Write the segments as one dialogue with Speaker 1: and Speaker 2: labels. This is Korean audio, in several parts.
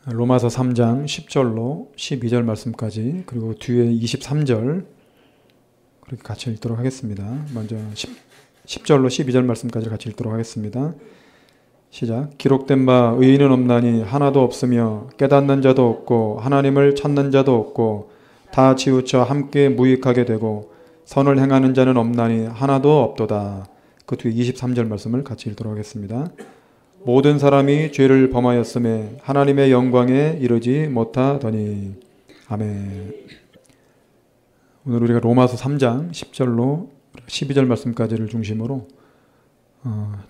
Speaker 1: 로마서 3장 10절로 12절 말씀까지, 그리고 뒤에 23절 그렇게 같이 읽도록 하겠습니다. 먼저 10절로 12절 말씀까지 같이 읽도록 하겠습니다. 시작. 기록된 바 의인은 없나니 하나도 없으며 깨닫는 자도 없고 하나님을 찾는 자도 없고 다 치우쳐 함께 무익하게 되고 선을 행하는 자는 없나니 하나도 없도다. 그 뒤에 23절 말씀을 같이 읽도록 하겠습니다. 모든 사람이 죄를 범하였음에 하나님의 영광에 이르지 못하더니. 아멘. 오늘 우리가 로마서 3장 10절로 12절 말씀까지를 중심으로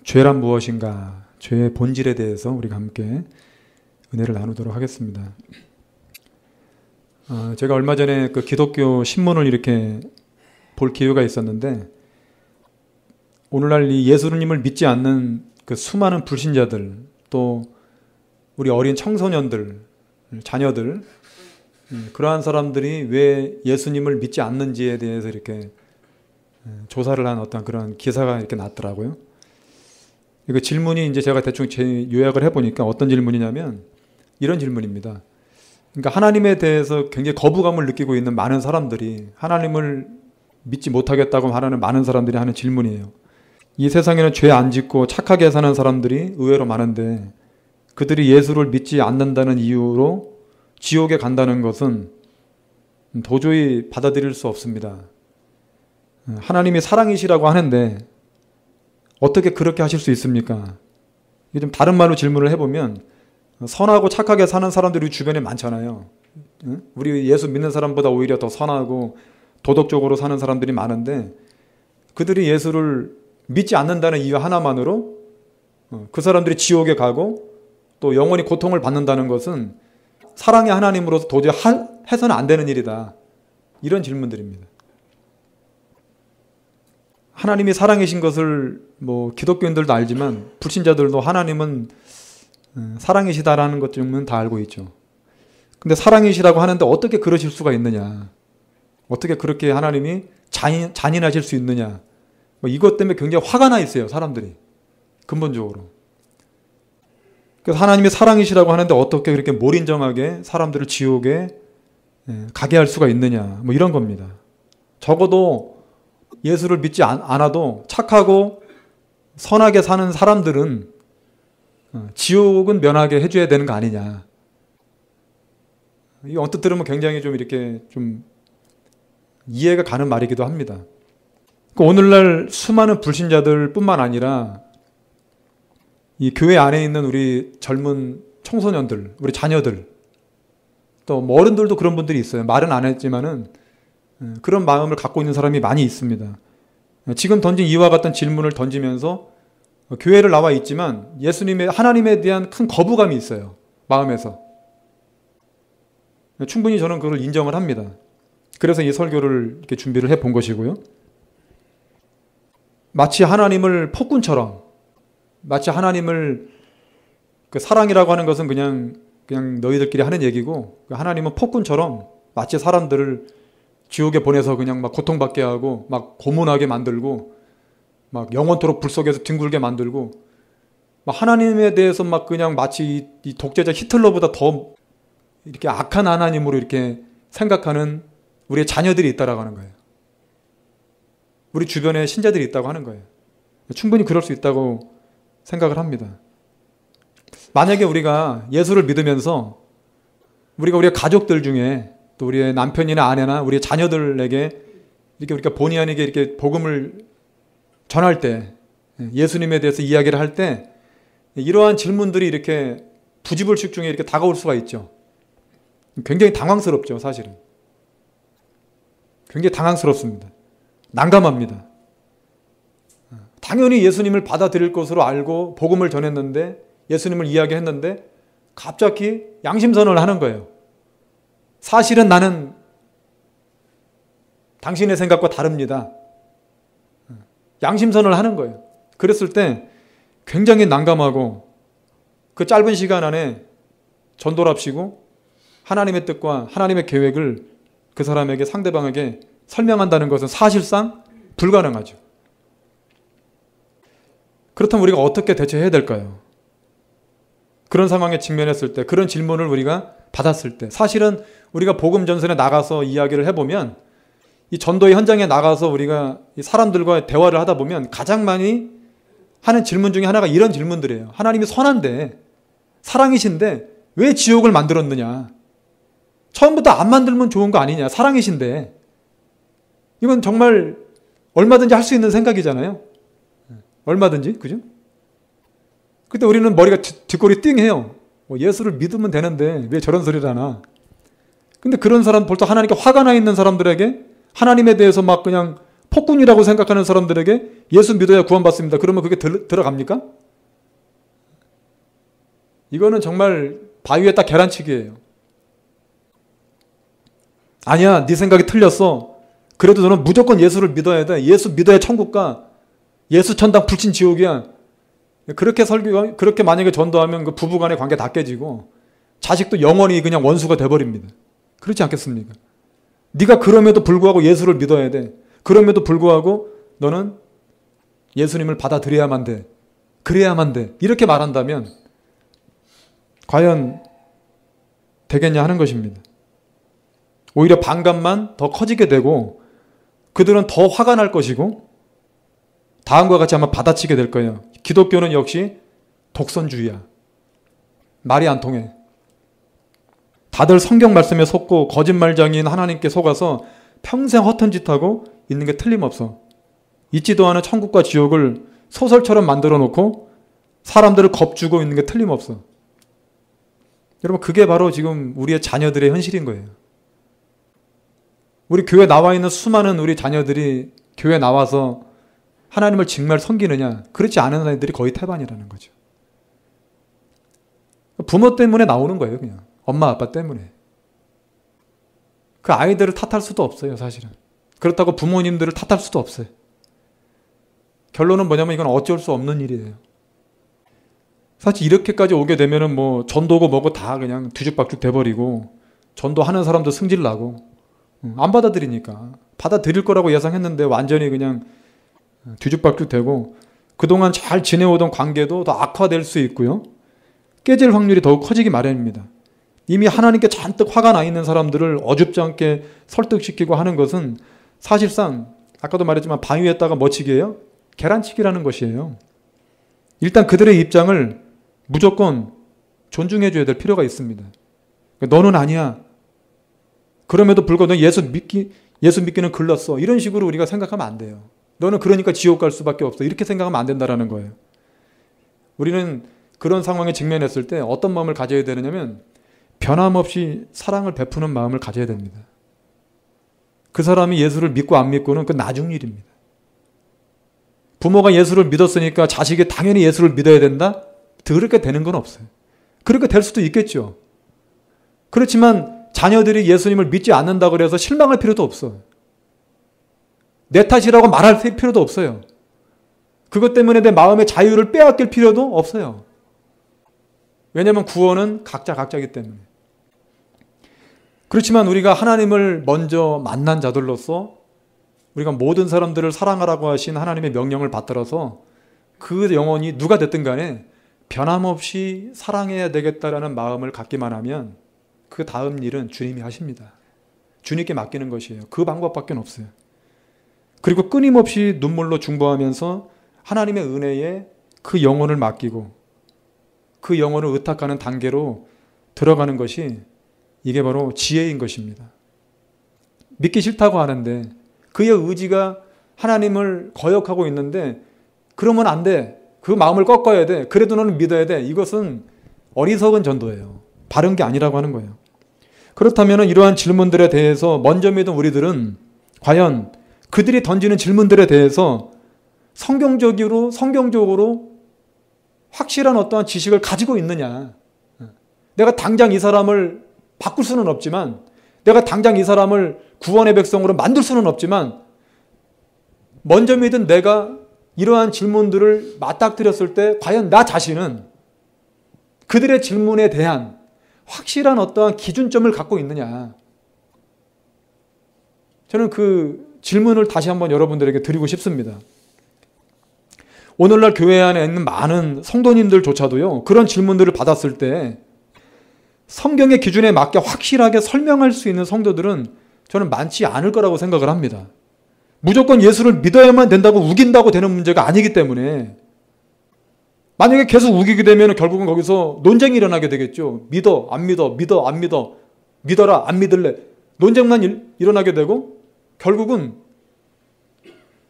Speaker 1: 죄란 무엇인가, 죄의 본질에 대해서 우리가 함께 은혜를 나누도록 하겠습니다. 제가 얼마 전에 그 기독교 신문을 이렇게 볼 기회가 있었는데, 오늘날 이 예수님을 믿지 않는 그 수많은 불신자들, 또 우리 어린 청소년들, 자녀들, 그러한 사람들이 왜 예수님을 믿지 않는지에 대해서 이렇게 조사를 한 어떤 그런 기사가 이렇게 났더라고요. 그 질문이 이제 제가 대충 요약을 해보니까 어떤 질문이냐면 이런 질문입니다. 그러니까 하나님에 대해서 굉장히 거부감을 느끼고 있는 많은 사람들이, 하나님을 믿지 못하겠다고 말하는 많은 사람들이 하는 질문이에요. 이 세상에는 죄 안 짓고 착하게 사는 사람들이 의외로 많은데, 그들이 예수를 믿지 않는다는 이유로 지옥에 간다는 것은 도저히 받아들일 수 없습니다. 하나님이 사랑이시라고 하는데 어떻게 그렇게 하실 수 있습니까? 이게 좀 다른 말로 질문을 해보면, 선하고 착하게 사는 사람들이 주변에 많잖아요. 우리 예수 믿는 사람보다 오히려 더 선하고 도덕적으로 사는 사람들이 많은데, 그들이 예수를 믿지 않는다는 이유 하나만으로 그 사람들이 지옥에 가고 또 영원히 고통을 받는다는 것은 사랑의 하나님으로서 도저히 해서는 안 되는 일이다. 이런 질문들입니다. 하나님이 사랑이신 것을 기독교인들도 알지만 불신자들도 하나님은 사랑이시다라는 것 정도는 다 알고 있죠. 근데 사랑이시라고 하는데 어떻게 그러실 수가 있느냐, 어떻게 그렇게 하나님이 잔인하실 수 있느냐, 이것 때문에 굉장히 화가 나 있어요, 사람들이. 근본적으로. 그래서 하나님이 사랑이시라고 하는데 어떻게 그렇게 몰인정하게 사람들을 지옥에 가게 할 수가 있느냐, 이런 겁니다. 적어도 예수를 믿지 않아도 착하고 선하게 사는 사람들은 지옥은 면하게 해줘야 되는 거 아니냐. 이 언뜻 들으면 굉장히 좀 이렇게 좀 이해가 가는 말이기도 합니다. 오늘날 수많은 불신자들 뿐만 아니라 이 교회 안에 있는 우리 젊은 청소년들, 우리 자녀들, 또 어른들도 그런 분들이 있어요. 말은 안 했지만은 그런 마음을 갖고 있는 사람이 많이 있습니다. 지금 던진 이와 같은 질문을 던지면서 교회를 나와 있지만 예수님의, 하나님에 대한 큰 거부감이 있어요, 마음에서. 충분히 저는 그걸 인정을 합니다. 그래서 이 설교를 이렇게 준비를 해 본 것이고요. 마치 하나님을 폭군처럼, 마치 하나님을, 그 사랑이라고 하는 것은 그냥 너희들끼리 하는 얘기고, 하나님은 폭군처럼 마치 사람들을 지옥에 보내서 그냥 막 고통받게 하고 막 고문하게 만들고 막 영원토록 불 속에서 뒹굴게 만들고, 막 하나님에 대해서 막 그냥 마치 이 독재자 히틀러보다 더 이렇게 악한 하나님으로 이렇게 생각하는 우리의 자녀들이 있다라고 하는 거예요. 우리 주변에 신자들이 있다고 하는 거예요. 충분히 그럴 수 있다고 생각을 합니다. 만약에 우리가 예수를 믿으면서 우리의 가족들 중에, 또 우리의 남편이나 아내나 우리의 자녀들에게 이렇게 우리가 본의 아니게 이렇게 복음을 전할 때, 예수님에 대해서 이야기를 할 때 이러한 질문들이 이렇게 부지불식 중에 이렇게 다가올 수가 있죠. 굉장히 당황스럽죠, 사실은. 굉장히 당황스럽습니다. 난감합니다. 당연히 예수님을 받아들일 것으로 알고 복음을 전했는데, 예수님을 이야기했는데 갑자기 양심선언을 하는 거예요. 사실은 나는 당신의 생각과 다릅니다. 양심선언을 하는 거예요. 그랬을 때 굉장히 난감하고, 그 짧은 시간 안에 전도랍시고 하나님의 뜻과 하나님의 계획을 그 사람에게, 상대방에게 설명한다는 것은 사실상 불가능하죠. 그렇다면 우리가 어떻게 대처해야 될까요? 그런 상황에 직면했을 때, 그런 질문을 우리가 받았을 때, 사실은 우리가 복음 전선에 나가서 이야기를 해보면, 이 전도의 현장에 나가서 우리가 이 사람들과 대화를 하다 보면 가장 많이 하는 질문 중에 하나가 이런 질문들이에요. 하나님이 선한데, 사랑이신데 왜 지옥을 만들었느냐? 처음부터 안 만들면 좋은 거 아니냐? 사랑이신데. 이건 정말 얼마든지 할 수 있는 생각이잖아요. 얼마든지, 그죠? 그때 우리는 머리가 뒷골이 띵해요. 예수를 믿으면 되는데 왜 저런 소리를 하나? 근데 그런 사람, 벌써 하나님께 화가 나 있는 사람들에게, 하나님에 대해서 막 그냥 폭군이라고 생각하는 사람들에게 예수 믿어야 구원받습니다. 그러면 그게 들어갑니까? 이거는 정말 바위에 딱 계란치기예요. 아니야, 네 생각이 틀렸어. 그래도 너는 무조건 예수를 믿어야 돼. 예수 믿어야 천국 가. 예수 천당 불친 지옥이야. 그렇게 만약에 전도하면 그 부부간의 관계 다 깨지고 자식도 영원히 그냥 원수가 돼버립니다. 그렇지 않겠습니까? 네가 그럼에도 불구하고 예수를 믿어야 돼. 그럼에도 불구하고 너는 예수님을 받아들여야만 돼. 그래야만 돼. 이렇게 말한다면 과연 되겠냐 하는 것입니다. 오히려 반감만 더 커지게 되고 그들은 더 화가 날 것이고 다음과 같이 아마 받아치게 될 거예요. 기독교는 역시 독선주의야. 말이 안 통해. 다들 성경 말씀에 속고 거짓말장인 하나님께 속아서 평생 허튼 짓하고 있는 게 틀림없어. 있지도 않은 천국과 지옥을 소설처럼 만들어 놓고 사람들을 겁주고 있는 게 틀림없어. 여러분, 그게 바로 지금 우리의 자녀들의 현실인 거예요. 우리 교회 나와 있는 수많은 우리 자녀들이 교회 나와서 하나님을 정말 섬기느냐? 그렇지 않은 아이들이 거의 태반이라는 거죠. 부모 때문에 나오는 거예요, 그냥. 엄마, 아빠 때문에. 그 아이들을 탓할 수도 없어요, 사실은. 그렇다고 부모님들을 탓할 수도 없어요. 결론은 뭐냐면 이건 어쩔 수 없는 일이에요. 사실 이렇게까지 오게 되면은 뭐 전도고 뭐고 다 그냥 뒤죽박죽 돼버리고 전도하는 사람도 승질 나고 안 받아들이니까. 받아들일 거라고 예상했는데 완전히 그냥 뒤죽박죽 되고 그동안 잘 지내오던 관계도 더 악화될 수 있고요. 깨질 확률이 더욱 커지기 마련입니다. 이미 하나님께 잔뜩 화가 나 있는 사람들을 어줍지 않게 설득시키고 하는 것은 사실상 아까도 말했지만 바위에다가 뭐치기예요? 계란치기라는 것이에요. 일단 그들의 입장을 무조건 존중해 줘야 될 필요가 있습니다. 너는 아니야. 그럼에도 불구하고 너 예수 믿기는 글렀어. 이런 식으로 우리가 생각하면 안 돼요. 너는 그러니까 지옥 갈 수밖에 없어. 이렇게 생각하면 안 된다는 거예요. 우리는 그런 상황에 직면했을 때 어떤 마음을 가져야 되느냐면 변함없이 사랑을 베푸는 마음을 가져야 됩니다. 그 사람이 예수를 믿고 안 믿고는 그 나중 일입니다. 부모가 예수를 믿었으니까 자식이 당연히 예수를 믿어야 된다? 그렇게 되는 건 없어요. 그렇게 될 수도 있겠죠. 그렇지만 자녀들이 예수님을 믿지 않는다고 해서 실망할 필요도 없어요. 내 탓이라고 말할 필요도 없어요. 그것 때문에 내 마음의 자유를 빼앗길 필요도 없어요. 왜냐하면 구원은 각자이기 때문에. 그렇지만 우리가 하나님을 먼저 만난 자들로서 우리가 모든 사람들을 사랑하라고 하신 하나님의 명령을 받들어서 그 영혼이 누가 됐든 간에 변함없이 사랑해야 되겠다라는 마음을 갖기만 하면 그 다음 일은 주님이 하십니다. 주님께 맡기는 것이에요. 그 방법밖에 없어요. 그리고 끊임없이 눈물로 중보하면서 하나님의 은혜에 그 영혼을 맡기고 그 영혼을 의탁하는 단계로 들어가는 것이 이게 바로 지혜인 것입니다. 믿기 싫다고 하는데 그의 의지가 하나님을 거역하고 있는데 그러면 안 돼. 그 마음을 꺾어야 돼. 그래도 너는 믿어야 돼. 이것은 어리석은 전도예요. 바른 게 아니라고 하는 거예요. 그렇다면 이러한 질문들에 대해서 먼저 믿은 우리들은 과연 그들이 던지는 질문들에 대해서 성경적으로 확실한 어떠한 지식을 가지고 있느냐. 내가 당장 이 사람을 바꿀 수는 없지만 내가 당장 이 사람을 구원의 백성으로 만들 수는 없지만 먼저 믿은 내가 이러한 질문들을 맞닥뜨렸을 때 과연 나 자신은 그들의 질문에 대한 확실한 어떠한 기준점을 갖고 있느냐. 저는 그 질문을 다시 한번 여러분들에게 드리고 싶습니다. 오늘날 교회 안에 있는 많은 성도님들조차도요, 그런 질문들을 받았을 때 성경의 기준에 맞게 확실하게 설명할 수 있는 성도들은 저는 많지 않을 거라고 생각을 합니다. 무조건 예수를 믿어야만 된다고 우긴다고 되는 문제가 아니기 때문에, 만약에 계속 우기게 되면 결국은 거기서 논쟁이 일어나게 되겠죠. 믿어, 안 믿어, 믿어, 안 믿어, 믿어라, 안 믿을래. 논쟁만 일어나게 되고, 결국은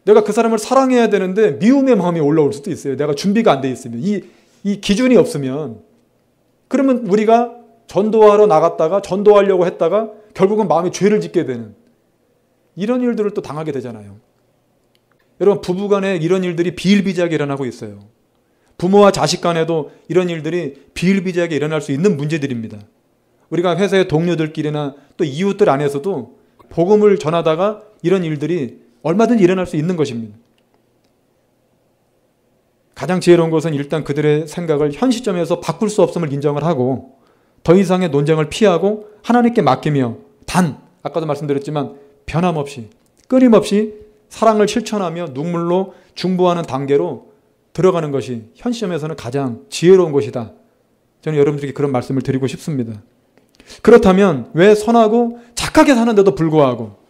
Speaker 1: 내가 그 사람을 사랑해야 되는데 미움의 마음이 올라올 수도 있어요. 내가 준비가 안 돼 있으면. 이 기준이 없으면. 그러면 우리가 전도하러 나갔다가 전도하려고 했다가 결국은 마음에 죄를 짓게 되는 이런 일들을 또 당하게 되잖아요. 여러분, 부부간에 이런 일들이 비일비재하게 일어나고 있어요. 부모와 자식 간에도 이런 일들이 비일비재하게 일어날 수 있는 문제들입니다. 우리가 회사의 동료들끼리나 또 이웃들 안에서도 복음을 전하다가 이런 일들이 얼마든지 일어날 수 있는 것입니다. 가장 지혜로운 것은 일단 그들의 생각을 현 시점에서 바꿀 수 없음을 인정을 하고 더 이상의 논쟁을 피하고 하나님께 맡기며 단, 아까도 말씀드렸지만 변함없이 끊임없이 사랑을 실천하며 눈물로 중보하는 단계로 들어가는 것이 현 시점에서는 가장 지혜로운 것이다. 저는 여러분들에게 그런 말씀을 드리고 싶습니다. 그렇다면 왜 선하고 착하게 사는데도 불구하고,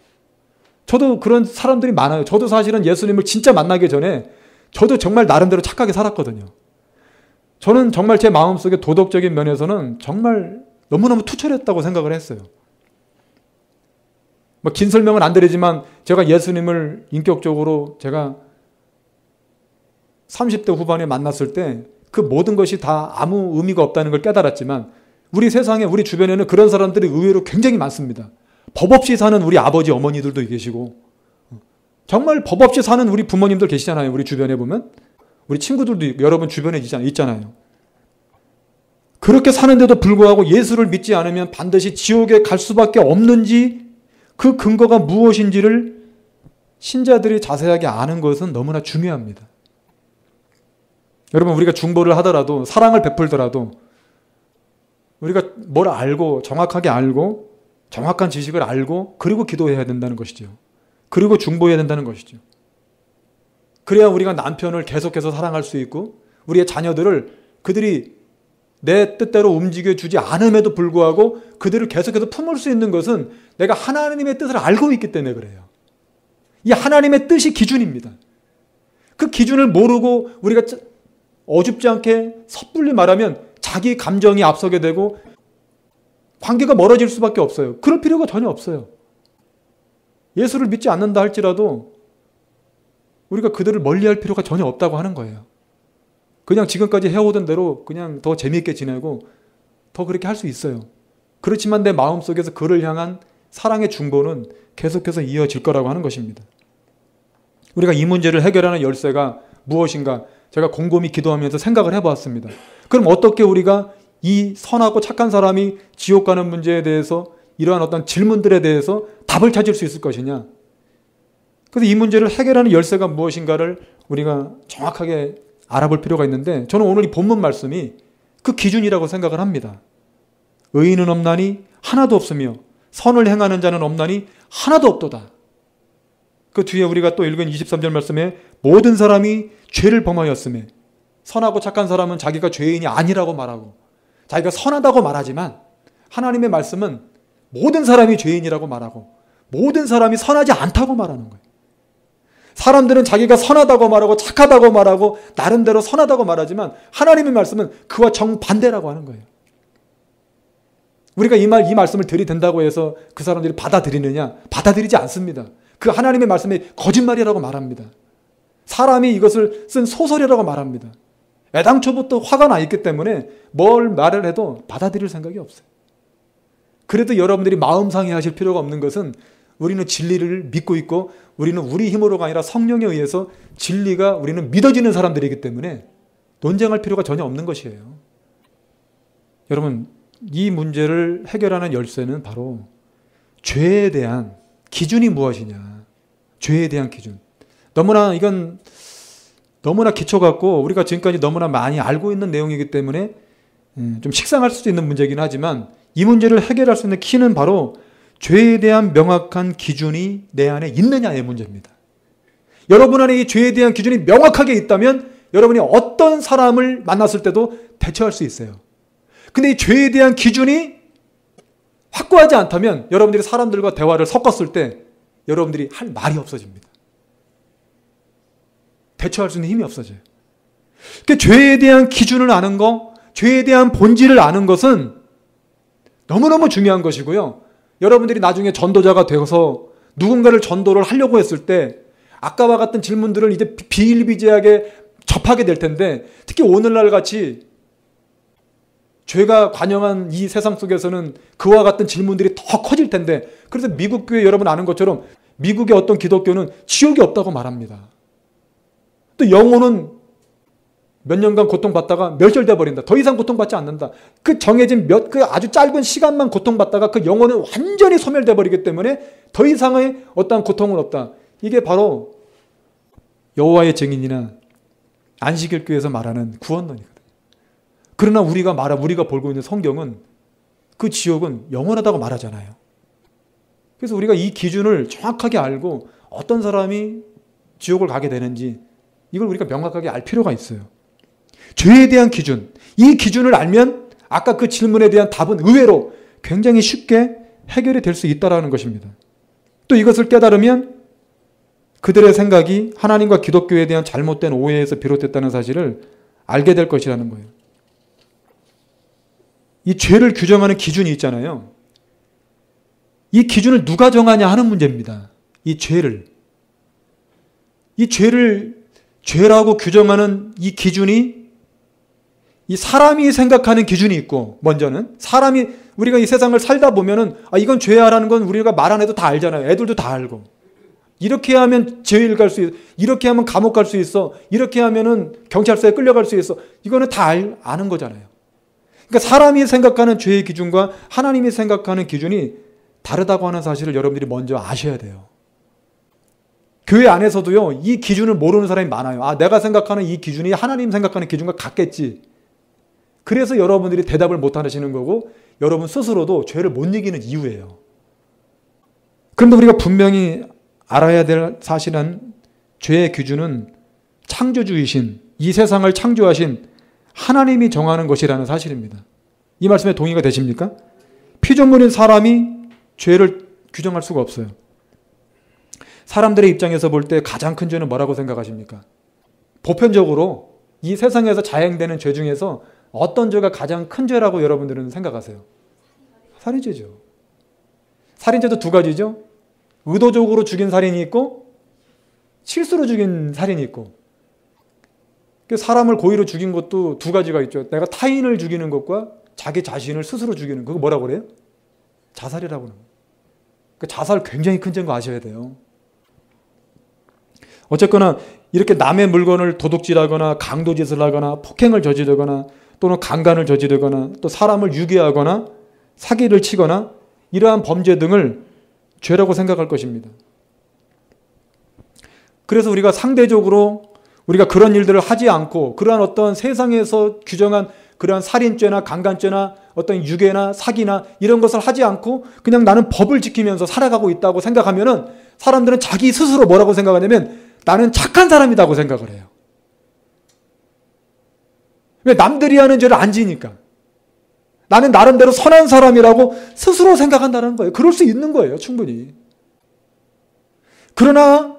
Speaker 1: 저도 그런 사람들이 많아요. 저도 사실은 예수님을 진짜 만나기 전에 저도 정말 나름대로 착하게 살았거든요. 저는 정말 제 마음속에 도덕적인 면에서는 정말 너무너무 투철했다고 생각을 했어요. 뭐 긴 설명은 안 드리지만 제가 예수님을 인격적으로 제가 30대 후반에 만났을 때 그 모든 것이 다 아무 의미가 없다는 걸 깨달았지만, 우리 세상에, 우리 주변에는 그런 사람들이 의외로 굉장히 많습니다. 법 없이 사는 우리 아버지 어머니들도 계시고, 정말 법 없이 사는 우리 부모님들 계시잖아요. 우리 주변에 보면 우리 친구들도 여러분 주변에 있잖아요. 그렇게 사는데도 불구하고 예수를 믿지 않으면 반드시 지옥에 갈 수밖에 없는지, 그 근거가 무엇인지를 신자들이 자세하게 아는 것은 너무나 중요합니다. 여러분, 우리가 중보를 하더라도, 사랑을 베풀더라도 우리가 뭘 알고, 정확하게 알고, 정확한 지식을 알고, 그리고 기도해야 된다는 것이죠. 그리고 중보해야 된다는 것이죠. 그래야 우리가 남편을 계속해서 사랑할 수 있고, 우리의 자녀들을 그들이 내 뜻대로 움직여주지 않음에도 불구하고 그들을 계속해서 품을 수 있는 것은 내가 하나님의 뜻을 알고 있기 때문에 그래요. 이 하나님의 뜻이 기준입니다. 그 기준을 모르고 우리가 어줍지 않게 섣불리 말하면 자기 감정이 앞서게 되고 관계가 멀어질 수밖에 없어요. 그럴 필요가 전혀 없어요. 예수를 믿지 않는다 할지라도 우리가 그들을 멀리할 필요가 전혀 없다고 하는 거예요. 그냥 지금까지 해오던 대로 그냥 더 재미있게 지내고 더 그렇게 할 수 있어요. 그렇지만 내 마음속에서 그를 향한 사랑의 중보는 계속해서 이어질 거라고 하는 것입니다. 우리가 이 문제를 해결하는 열쇠가 무엇인가 제가 곰곰이 기도하면서 생각을 해보았습니다. 그럼 어떻게 우리가 이 선하고 착한 사람이 지옥 가는 문제에 대해서, 이러한 어떤 질문들에 대해서 답을 찾을 수 있을 것이냐. 그래서 이 문제를 해결하는 열쇠가 무엇인가를 우리가 정확하게 알아볼 필요가 있는데, 저는 오늘 이 본문 말씀이 그 기준이라고 생각을 합니다. 의인은 없나니 하나도 없으며 선을 행하는 자는 없나니 하나도 없도다. 그 뒤에 우리가 또 읽은 23절 말씀에 모든 사람이 죄를 범하였으며, 선하고 착한 사람은 자기가 죄인이 아니라고 말하고 자기가 선하다고 말하지만, 하나님의 말씀은 모든 사람이 죄인이라고 말하고 모든 사람이 선하지 않다고 말하는 거예요. 사람들은 자기가 선하다고 말하고 착하다고 말하고 나름대로 선하다고 말하지만, 하나님의 말씀은 그와 정반대라고 하는 거예요. 우리가 이 말씀을 들이댄다고 해서 그 사람들이 받아들이느냐? 받아들이지 않습니다. 그 하나님의 말씀이 거짓말이라고 말합니다. 사람이 이것을 쓴 소설이라고 말합니다. 애당초부터 화가 나 있기 때문에 뭘 말을 해도 받아들일 생각이 없어요. 그래도 여러분들이 마음 상해하실 필요가 없는 것은, 우리는 진리를 믿고 있고 우리는 우리 힘으로가 아니라 성령에 의해서 진리가 우리는 믿어지는 사람들이기 때문에 논쟁할 필요가 전혀 없는 것이에요. 여러분, 이 문제를 해결하는 열쇠는 바로 죄에 대한 기준이 무엇이냐. 죄에 대한 기준. 이건 너무나 기초 같고 우리가 지금까지 너무나 많이 알고 있는 내용이기 때문에 좀 식상할 수도 있는 문제이긴 하지만, 이 문제를 해결할 수 있는 키는 바로 죄에 대한 명확한 기준이 내 안에 있느냐의 문제입니다. 여러분 안에 이 죄에 대한 기준이 명확하게 있다면 여러분이 어떤 사람을 만났을 때도 대처할 수 있어요. 근데 이 죄에 대한 기준이 확고하지 않다면 여러분들이 사람들과 대화를 섞었을 때 여러분들이 할 말이 없어집니다. 대처할 수 있는 힘이 없어져요. 그러니까 죄에 대한 기준을 아는 거, 죄에 대한 본질을 아는 것은 너무너무 중요한 것이고요. 여러분들이 나중에 전도자가 되어서 누군가를 전도를 하려고 했을 때 아까와 같은 질문들을 이제 비일비재하게 접하게 될 텐데, 특히 오늘날 같이 죄가 관영한 이 세상 속에서는 그와 같은 질문들이 더 커질 텐데, 그래서 미국 교회 여러분 아는 것처럼 미국의 어떤 기독교는 지옥이 없다고 말합니다. 또 영혼은 몇 년간 고통받다가 멸절돼 버린다. 더 이상 고통받지 않는다. 그 정해진 그 아주 짧은 시간만 고통받다가 그 영혼은 완전히 소멸돼 버리기 때문에 더 이상의 어떠한 고통은 없다. 이게 바로 여호와의 증인이나 안식일 교회에서 말하는 구원론이거든요. 그러나 우리가 보고 있는 성경은 그 지옥은 영원하다고 말하잖아요. 그래서 우리가 이 기준을 정확하게 알고 어떤 사람이 지옥을 가게 되는지 이걸 우리가 명확하게 알 필요가 있어요. 죄에 대한 기준, 이 기준을 알면 아까 그 질문에 대한 답은 의외로 굉장히 쉽게 해결이 될 수 있다는 것입니다. 또 이것을 깨달으면 그들의 생각이 하나님과 기독교에 대한 잘못된 오해에서 비롯됐다는 사실을 알게 될 것이라는 거예요. 이 죄를 규정하는 기준이 있잖아요. 이 기준을 누가 정하냐 하는 문제입니다. 이 죄를 죄라고 규정하는 이 기준이 이 사람이 생각하는 기준이 있고, 먼저는 우리가 이 세상을 살다 보면은 이건 죄야라는 건 우리가 말 안 해도 다 알잖아요. 애들도 다 알고. 이렇게 하면 죄일 갈 수 있어. 이렇게 하면 감옥 갈 수 있어. 이렇게 하면은 경찰서에 끌려갈 수 있어. 이거는 다 아는 거잖아요. 그러니까 사람이 생각하는 죄의 기준과 하나님이 생각하는 기준이 다르다고 하는 사실을 여러분들이 먼저 아셔야 돼요. 교회 안에서도요, 이 기준을 모르는 사람이 많아요. 내가 생각하는 이 기준이 하나님 생각하는 기준과 같겠지. 그래서 여러분들이 대답을 못 하시는 거고, 여러분 스스로도 죄를 못 이기는 이유예요. 그런데 우리가 분명히 알아야 될 사실은 죄의 기준은 창조주이신, 이 세상을 창조하신 하나님이 정하는 것이라는 사실입니다. 이 말씀에 동의가 되십니까? 피조물인 사람이 죄를 규정할 수가 없어요. 사람들의 입장에서 볼 때 가장 큰 죄는 뭐라고 생각하십니까? 보편적으로 이 세상에서 자행되는 죄 중에서 어떤 죄가 가장 큰 죄라고 여러분들은 생각하세요? 살인죄죠. 살인죄도 두 가지죠. 의도적으로 죽인 살인이 있고 실수로 죽인 살인이 있고, 사람을 고의로 죽인 것도 두 가지가 있죠. 내가 타인을 죽이는 것과 자기 자신을 스스로 죽이는 거, 그거 뭐라고 그래요? 자살이라고 하는 거예요. 자살 굉장히 큰 죄인 거 아셔야 돼요. 어쨌거나 이렇게 남의 물건을 도둑질하거나 강도짓을 하거나 폭행을 저지르거나 또는 강간을 저지르거나 또 사람을 유괴하거나 사기를 치거나 이러한 범죄 등을 죄라고 생각할 것입니다. 그래서 우리가 상대적으로 우리가 그런 일들을 하지 않고 그러한 어떤 세상에서 규정한 그러한 살인죄나 강간죄나 어떤 유괴나 사기나 이런 것을 하지 않고 그냥 나는 법을 지키면서 살아가고 있다고 생각하면은 사람들은 자기 스스로 뭐라고 생각하냐면 나는 착한 사람이라고 생각을 해요. 왜? 남들이 하는 죄를 안 지니까. 나는 나름대로 선한 사람이라고 스스로 생각한다는 거예요. 그럴 수 있는 거예요, 충분히. 그러나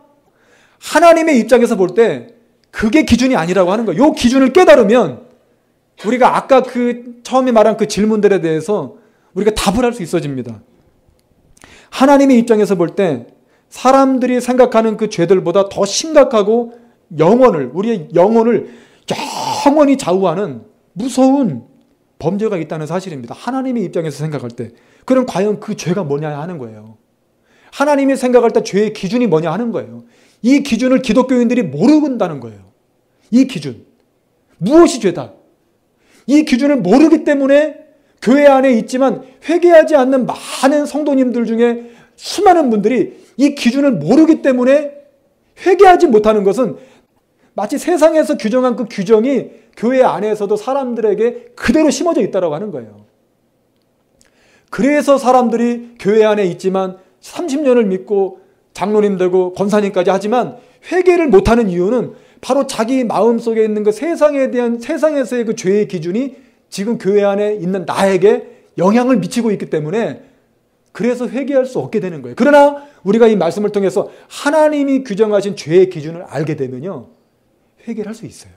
Speaker 1: 하나님의 입장에서 볼 때 그게 기준이 아니라고 하는 거예요. 이 기준을 깨달으면 우리가 아까 처음에 말한 그 질문들에 대해서 우리가 답을 할 수 있어집니다. 하나님의 입장에서 볼 때 사람들이 생각하는 그 죄들보다 더 심각하고 우리의 영혼을 영원히 좌우하는 무서운 범죄가 있다는 사실입니다. 하나님의 입장에서 생각할 때. 그럼 과연 그 죄가 뭐냐 하는 거예요. 하나님이 생각할 때 죄의 기준이 뭐냐 하는 거예요. 이 기준을 기독교인들이 모른다는 거예요. 이 기준. 무엇이 죄다. 이 기준을 모르기 때문에 교회 안에 있지만 회개하지 않는 많은 성도님들 중에 수많은 분들이 이 기준을 모르기 때문에 회개하지 못하는 것은 마치 세상에서 규정한 그 규정이 교회 안에서도 사람들에게 그대로 심어져 있다고 하는 거예요. 그래서 사람들이 교회 안에 있지만 30년을 믿고 장로님 되고 권사님까지 하지만 회개를 못하는 이유는 바로 자기 마음속에 있는 그 세상에 대한 세상에서의 그 죄의 기준이 지금 교회 안에 있는 나에게 영향을 미치고 있기 때문에 그래서 회개할 수 없게 되는 거예요. 그러나 우리가 이 말씀을 통해서 하나님이 규정하신 죄의 기준을 알게 되면요, 회개를 할 수 있어요.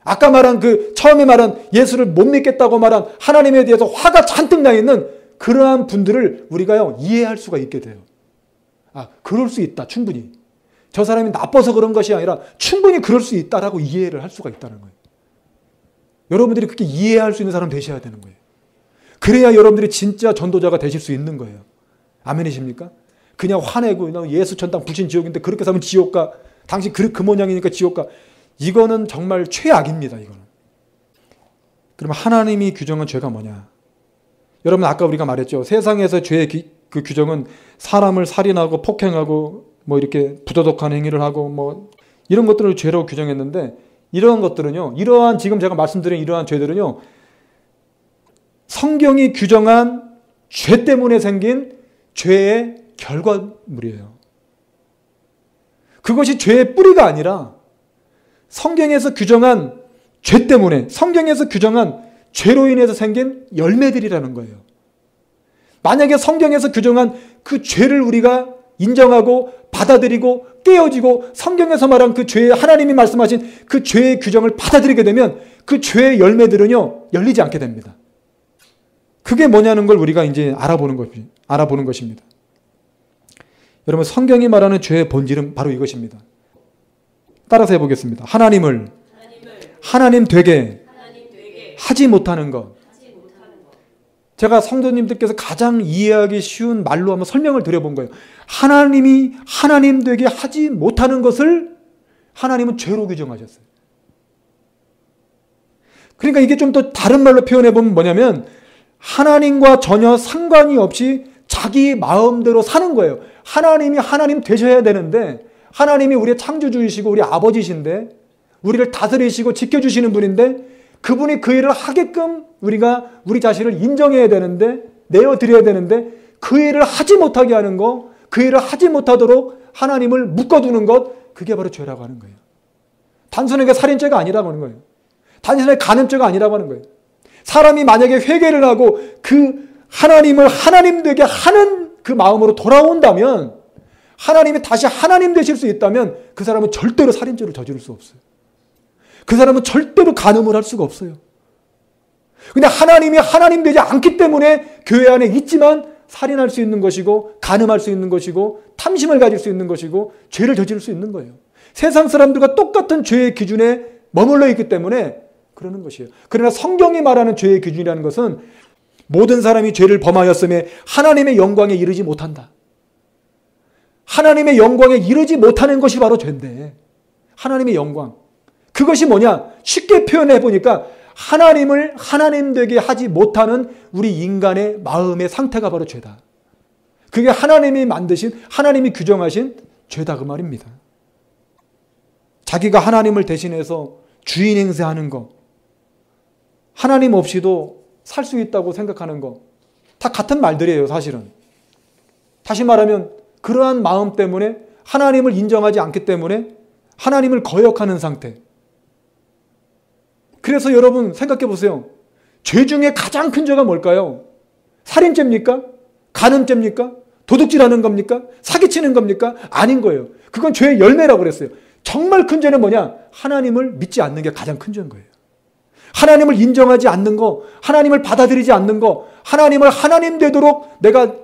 Speaker 1: 아까 말한 처음에 말한 예수를 못 믿겠다고 말한 하나님에 대해서 화가 잔뜩 나 있는 그러한 분들을 우리가요, 이해할 수가 있게 돼요. 아, 그럴 수 있다, 충분히. 저 사람이 나빠서 그런 것이 아니라 충분히 그럴 수 있다라고 이해를 할 수가 있다는 거예요. 여러분들이 그렇게 이해할 수 있는 사람 되셔야 되는 거예요. 그래야 여러분들이 진짜 전도자가 되실 수 있는 거예요. 아멘이십니까? 그냥 화내고 예수 천당 불신 지옥인데 그렇게 살면 지옥 가. 당신 그 모양이니까 지옥 가. 이거는 정말 최악입니다. 이거는. 그러면 하나님이 규정한 죄가 뭐냐? 여러분 아까 우리가 말했죠. 세상에서 죄의 그 규정은 사람을 살인하고 폭행하고 뭐 이렇게 부도덕한 행위를 하고 뭐 이런 것들을 죄로 규정했는데 이러한 것들은요. 이러한 지금 제가 말씀드린 이러한 죄들은요. 성경이 규정한 죄 때문에 생긴 죄의 결과물이에요. 그것이 죄의 뿌리가 아니라 성경에서 규정한 죄 때문에 성경에서 규정한 죄로 인해서 생긴 열매들이라는 거예요. 만약에 성경에서 규정한 그 죄를 우리가 인정하고 받아들이고 깨어지고 성경에서 말한 그 죄의 하나님이 말씀하신 그 죄의 규정을 받아들이게 되면 그 죄의 열매들은요 열리지 않게 됩니다. 그게 뭐냐는 걸 우리가 이제 알아보는 것입니다. 여러분 성경이 말하는 죄의 본질은 바로 이것입니다. 따라서 해보겠습니다. 하나님을 하나님 되게 하지 못하는 것. 제가 성도님들께서 가장 이해하기 쉬운 말로 한번 설명을 드려본 거예요. 하나님이 하나님 되게 하지 못하는 것을 하나님은 죄로 규정하셨어요. 그러니까 이게 좀 더 다른 말로 표현해보면 뭐냐면 하나님과 전혀 상관이 없이 자기 마음대로 사는 거예요. 하나님이 하나님 되셔야 되는데 하나님이 우리의 창조주이시고 우리 아버지신데 우리를 다스리시고 지켜주시는 분인데 그분이 그 일을 하게끔 우리가 우리 자신을 인정해야 되는데 내어드려야 되는데 그 일을 하지 못하게 하는 거, 그 일을 하지 못하도록 하나님을 묶어두는 것, 그게 바로 죄라고 하는 거예요. 단순하게 살인죄가 아니라고 하는 거예요. 단순하게 간음죄가 아니라고 하는 거예요. 사람이 만약에 회개를 하고 그 하나님을 하나님 되게 하는 그 마음으로 돌아온다면 하나님이 다시 하나님 되실 수 있다면 그 사람은 절대로 살인죄를 저지를 수 없어요. 그 사람은 절대로 간음을 할 수가 없어요. 근데 하나님이 하나님 되지 않기 때문에 교회 안에 있지만 살인할 수 있는 것이고 간음할 수 있는 것이고 탐심을 가질 수 있는 것이고 죄를 저지를 수 있는 거예요. 세상 사람들과 똑같은 죄의 기준에 머물러 있기 때문에 그러는 것이에요. 그러나 성경이 말하는 죄의 기준이라는 것은 모든 사람이 죄를 범하였음에 하나님의 영광에 이르지 못한다. 하나님의 영광에 이르지 못하는 것이 바로 죄인데 하나님의 영광. 그것이 뭐냐? 쉽게 표현해 보니까 하나님을 하나님 되게 하지 못하는 우리 인간의 마음의 상태가 바로 죄다. 그게 하나님이 만드신 하나님이 규정하신 죄다 그 말입니다. 자기가 하나님을 대신해서 주인 행세하는 거, 하나님 없이도 살 수 있다고 생각하는 거, 다 같은 말들이에요, 사실은. 다시 말하면 그러한 마음 때문에 하나님을 인정하지 않기 때문에 하나님을 거역하는 상태. 그래서 여러분 생각해 보세요. 죄 중에 가장 큰 죄가 뭘까요? 살인죄입니까? 간음죄입니까? 도둑질하는 겁니까? 사기치는 겁니까? 아닌 거예요. 그건 죄의 열매라고 그랬어요. 정말 큰 죄는 뭐냐? 하나님을 믿지 않는 게 가장 큰 죄인 거예요. 하나님을 인정하지 않는 거, 하나님을 받아들이지 않는 거, 하나님을 하나님 되도록 내가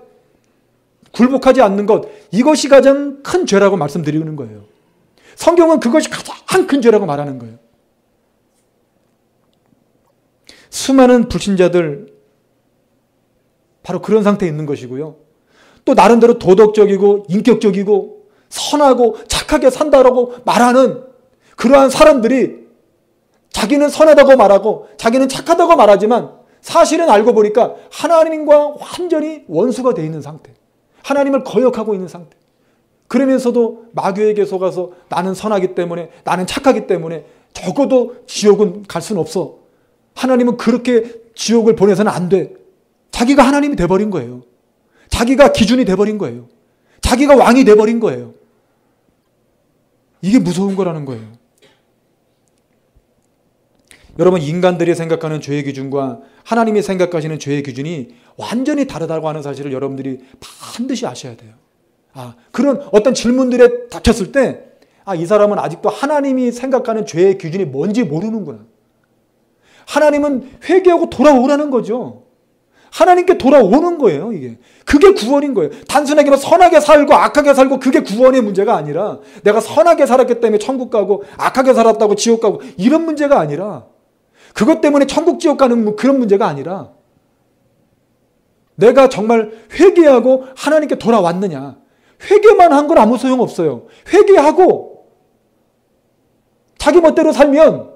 Speaker 1: 굴복하지 않는 것, 이것이 가장 큰 죄라고 말씀드리는 거예요. 성경은 그것이 가장 큰 죄라고 말하는 거예요. 수많은 불신자들 바로 그런 상태에 있는 것이고요. 또 나름대로 도덕적이고 인격적이고 선하고 착하게 산다라고 말하는 그러한 사람들이 자기는 선하다고 말하고 자기는 착하다고 말하지만 사실은 알고 보니까 하나님과 완전히 원수가 되어 있는 상태. 하나님을 거역하고 있는 상태. 그러면서도 마귀에게 속아서 나는 선하기 때문에 나는 착하기 때문에 적어도 지옥은 갈 수는 없어. 하나님은 그렇게 지옥을 보내서는 안 돼. 자기가 하나님이 돼버린 거예요. 자기가 기준이 돼버린 거예요. 자기가 왕이 돼버린 거예요. 이게 무서운 거라는 거예요. 여러분, 인간들이 생각하는 죄의 기준과 하나님이 생각하시는 죄의 기준이 완전히 다르다고 하는 사실을 여러분들이 반드시 아셔야 돼요. 그런 어떤 질문들에 닥쳤을 때, 이 사람은 아직도 하나님이 생각하는 죄의 기준이 뭔지 모르는구나. 하나님은 회개하고 돌아오라는 거죠. 하나님께 돌아오는 거예요, 이게. 그게 구원인 거예요. 단순하게 선하게 살고 악하게 살고 그게 구원의 문제가 아니라, 내가 선하게 살았기 때문에 천국 가고 악하게 살았다고 지옥 가고 이런 문제가 아니라, 그것 때문에 천국 지옥 가는 그런 문제가 아니라, 내가 정말 회개하고 하나님께 돌아왔느냐. 회개만 한 건 아무 소용없어요. 회개하고 자기 멋대로 살면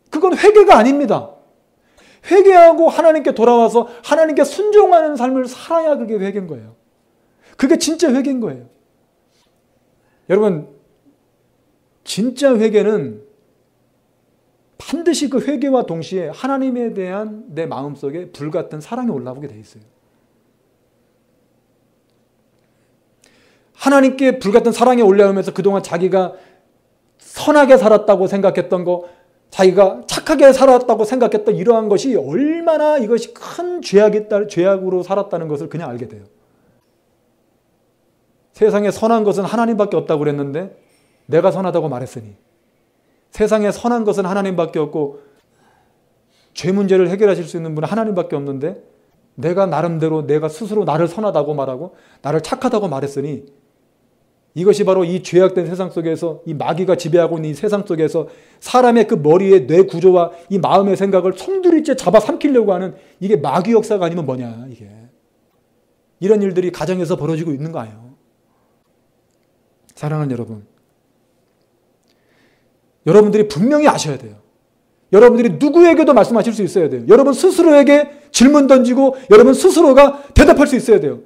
Speaker 1: 그건 회개가 아닙니다. 회개하고 하나님께 돌아와서 하나님께 순종하는 삶을 살아야 그게 회개인 거예요. 그게 진짜 회개인 거예요. 여러분, 진짜 회개는 반드시 그 회개와 동시에 하나님에 대한 내 마음속에 불같은 사랑이 올라오게 돼 있어요. 하나님께 불같은 사랑이 올라오면서 그동안 자기가 선하게 살았다고 생각했던 거, 자기가 착하게 살았다고 생각했던 이러한 것이 얼마나 이것이 큰 죄악으로 살았다는 것을 그냥 알게 돼요. 세상에 선한 것은 하나님밖에 없다고 그랬는데 내가 선하다고 말했으니, 세상에 선한 것은 하나님밖에 없고 죄 문제를 해결하실 수 있는 분은 하나님밖에 없는데 내가 나름대로 내가 스스로 나를 선하다고 말하고 나를 착하다고 말했으니, 이것이 바로 이 죄악된 세상 속에서, 이 마귀가 지배하고 있는 이 세상 속에서 사람의 그 머리의 뇌 구조와 이 마음의 생각을 송두리째 잡아 삼키려고 하는 이게 마귀 역사가 아니면 뭐냐, 이게. 이런 일들이 가정에서 벌어지고 있는 거 아니에요. 사랑하는 여러분, 여러분들이 분명히 아셔야 돼요. 여러분들이 누구에게도 말씀하실 수 있어야 돼요. 여러분 스스로에게 질문 던지고 여러분 스스로가 대답할 수 있어야 돼요.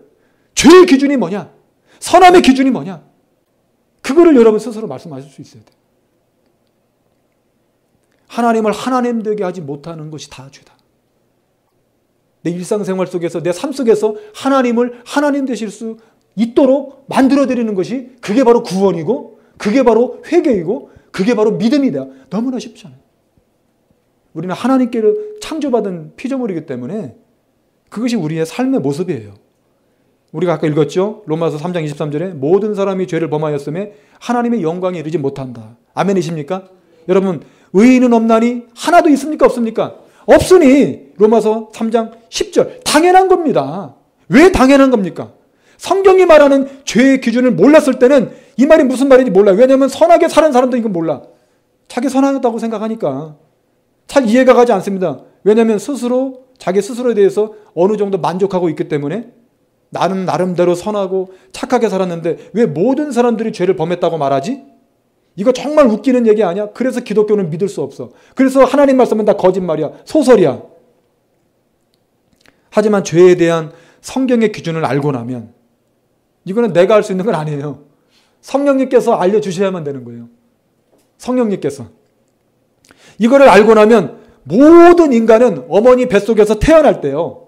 Speaker 1: 죄의 기준이 뭐냐? 선함의 기준이 뭐냐? 그거를 여러분 스스로 말씀하실 수 있어야 돼요. 하나님을 하나님 되게 하지 못하는 것이 다 죄다. 내 일상생활 속에서, 내 삶 속에서 하나님을 하나님 되실 수 있도록 만들어드리는 것이, 그게 바로 구원이고, 그게 바로 회개이고, 그게 바로 믿음이다. 너무나 쉽지 않아요. 우리는 하나님께로 창조받은 피조물이기 때문에 그것이 우리의 삶의 모습이에요. 우리가 아까 읽었죠? 로마서 3장 23절에 모든 사람이 죄를 범하였음에 하나님의 영광에 이르지 못한다. 아멘이십니까? 여러분, 의인은 없나니 하나도 있습니까? 없습니까? 없으니 로마서 3장 10절 당연한 겁니다. 왜 당연한 겁니까? 성경이 말하는 죄의 기준을 몰랐을 때는 이 말이 무슨 말인지 몰라요. 왜냐하면 선하게 사는 사람도 이건 몰라. 자기 선하다고 생각하니까 잘 이해가 가지 않습니다. 왜냐하면 자기 스스로에 대해서 어느 정도 만족하고 있기 때문에, 나는 나름대로 선하고 착하게 살았는데 왜 모든 사람들이 죄를 범했다고 말하지? 이거 정말 웃기는 얘기 아니야? 그래서 기독교는 믿을 수 없어. 그래서 하나님 말씀은 다 거짓말이야. 소설이야. 하지만 죄에 대한 성경의 기준을 알고 나면, 이거는 내가 할 수 있는 건 아니에요. 성령님께서 알려주셔야만 되는 거예요. 성령님께서. 이거를 알고 나면 모든 인간은 어머니 뱃속에서 태어날 때요.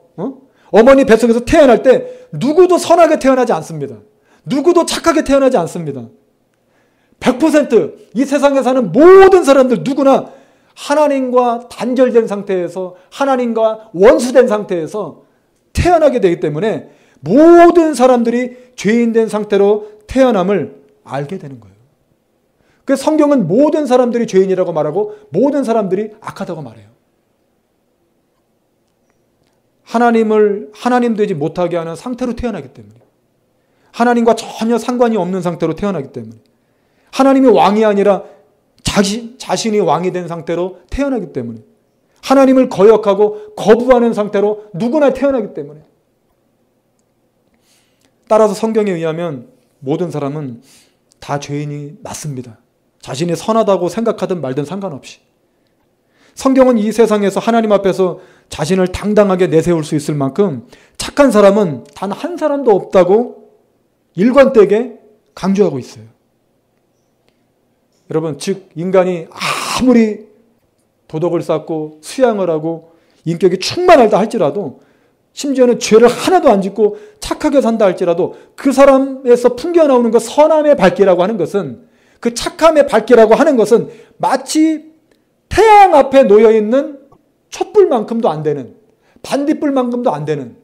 Speaker 1: 어머니 뱃속에서 태어날 때 누구도 선하게 태어나지 않습니다. 누구도 착하게 태어나지 않습니다. 100% 이 세상에 사는 모든 사람들 누구나 하나님과 단절된 상태에서, 하나님과 원수된 상태에서 태어나게 되기 때문에 모든 사람들이 죄인된 상태로 태어남을 알게 되는 거예요. 그래서 성경은 모든 사람들이 죄인이라고 말하고 모든 사람들이 악하다고 말해요. 하나님을 하나님 되지 못하게 하는 상태로 태어나기 때문에, 하나님과 전혀 상관이 없는 상태로 태어나기 때문에, 하나님이 왕이 아니라 자신이 왕이 된 상태로 태어나기 때문에, 하나님을 거역하고 거부하는 상태로 누구나 태어나기 때문에, 따라서 성경에 의하면 모든 사람은 다 죄인이 맞습니다. 자신이 선하다고 생각하든 말든 상관없이. 성경은 이 세상에서 하나님 앞에서 자신을 당당하게 내세울 수 있을 만큼 착한 사람은 단 한 사람도 없다고 일관되게 강조하고 있어요. 여러분, 즉 인간이 아무리 도덕을 쌓고 수양을 하고 인격이 충만하다 할지라도, 심지어는 죄를 하나도 안 짓고 착하게 산다 할지라도 그 사람에서 풍겨나오는 것, 선함의 밝기라고 하는 것은 그 착함의 밝기라고 하는 것은 마치 태양 앞에 놓여있는 촛불만큼도 안 되는, 반딧불만큼도 안 되는,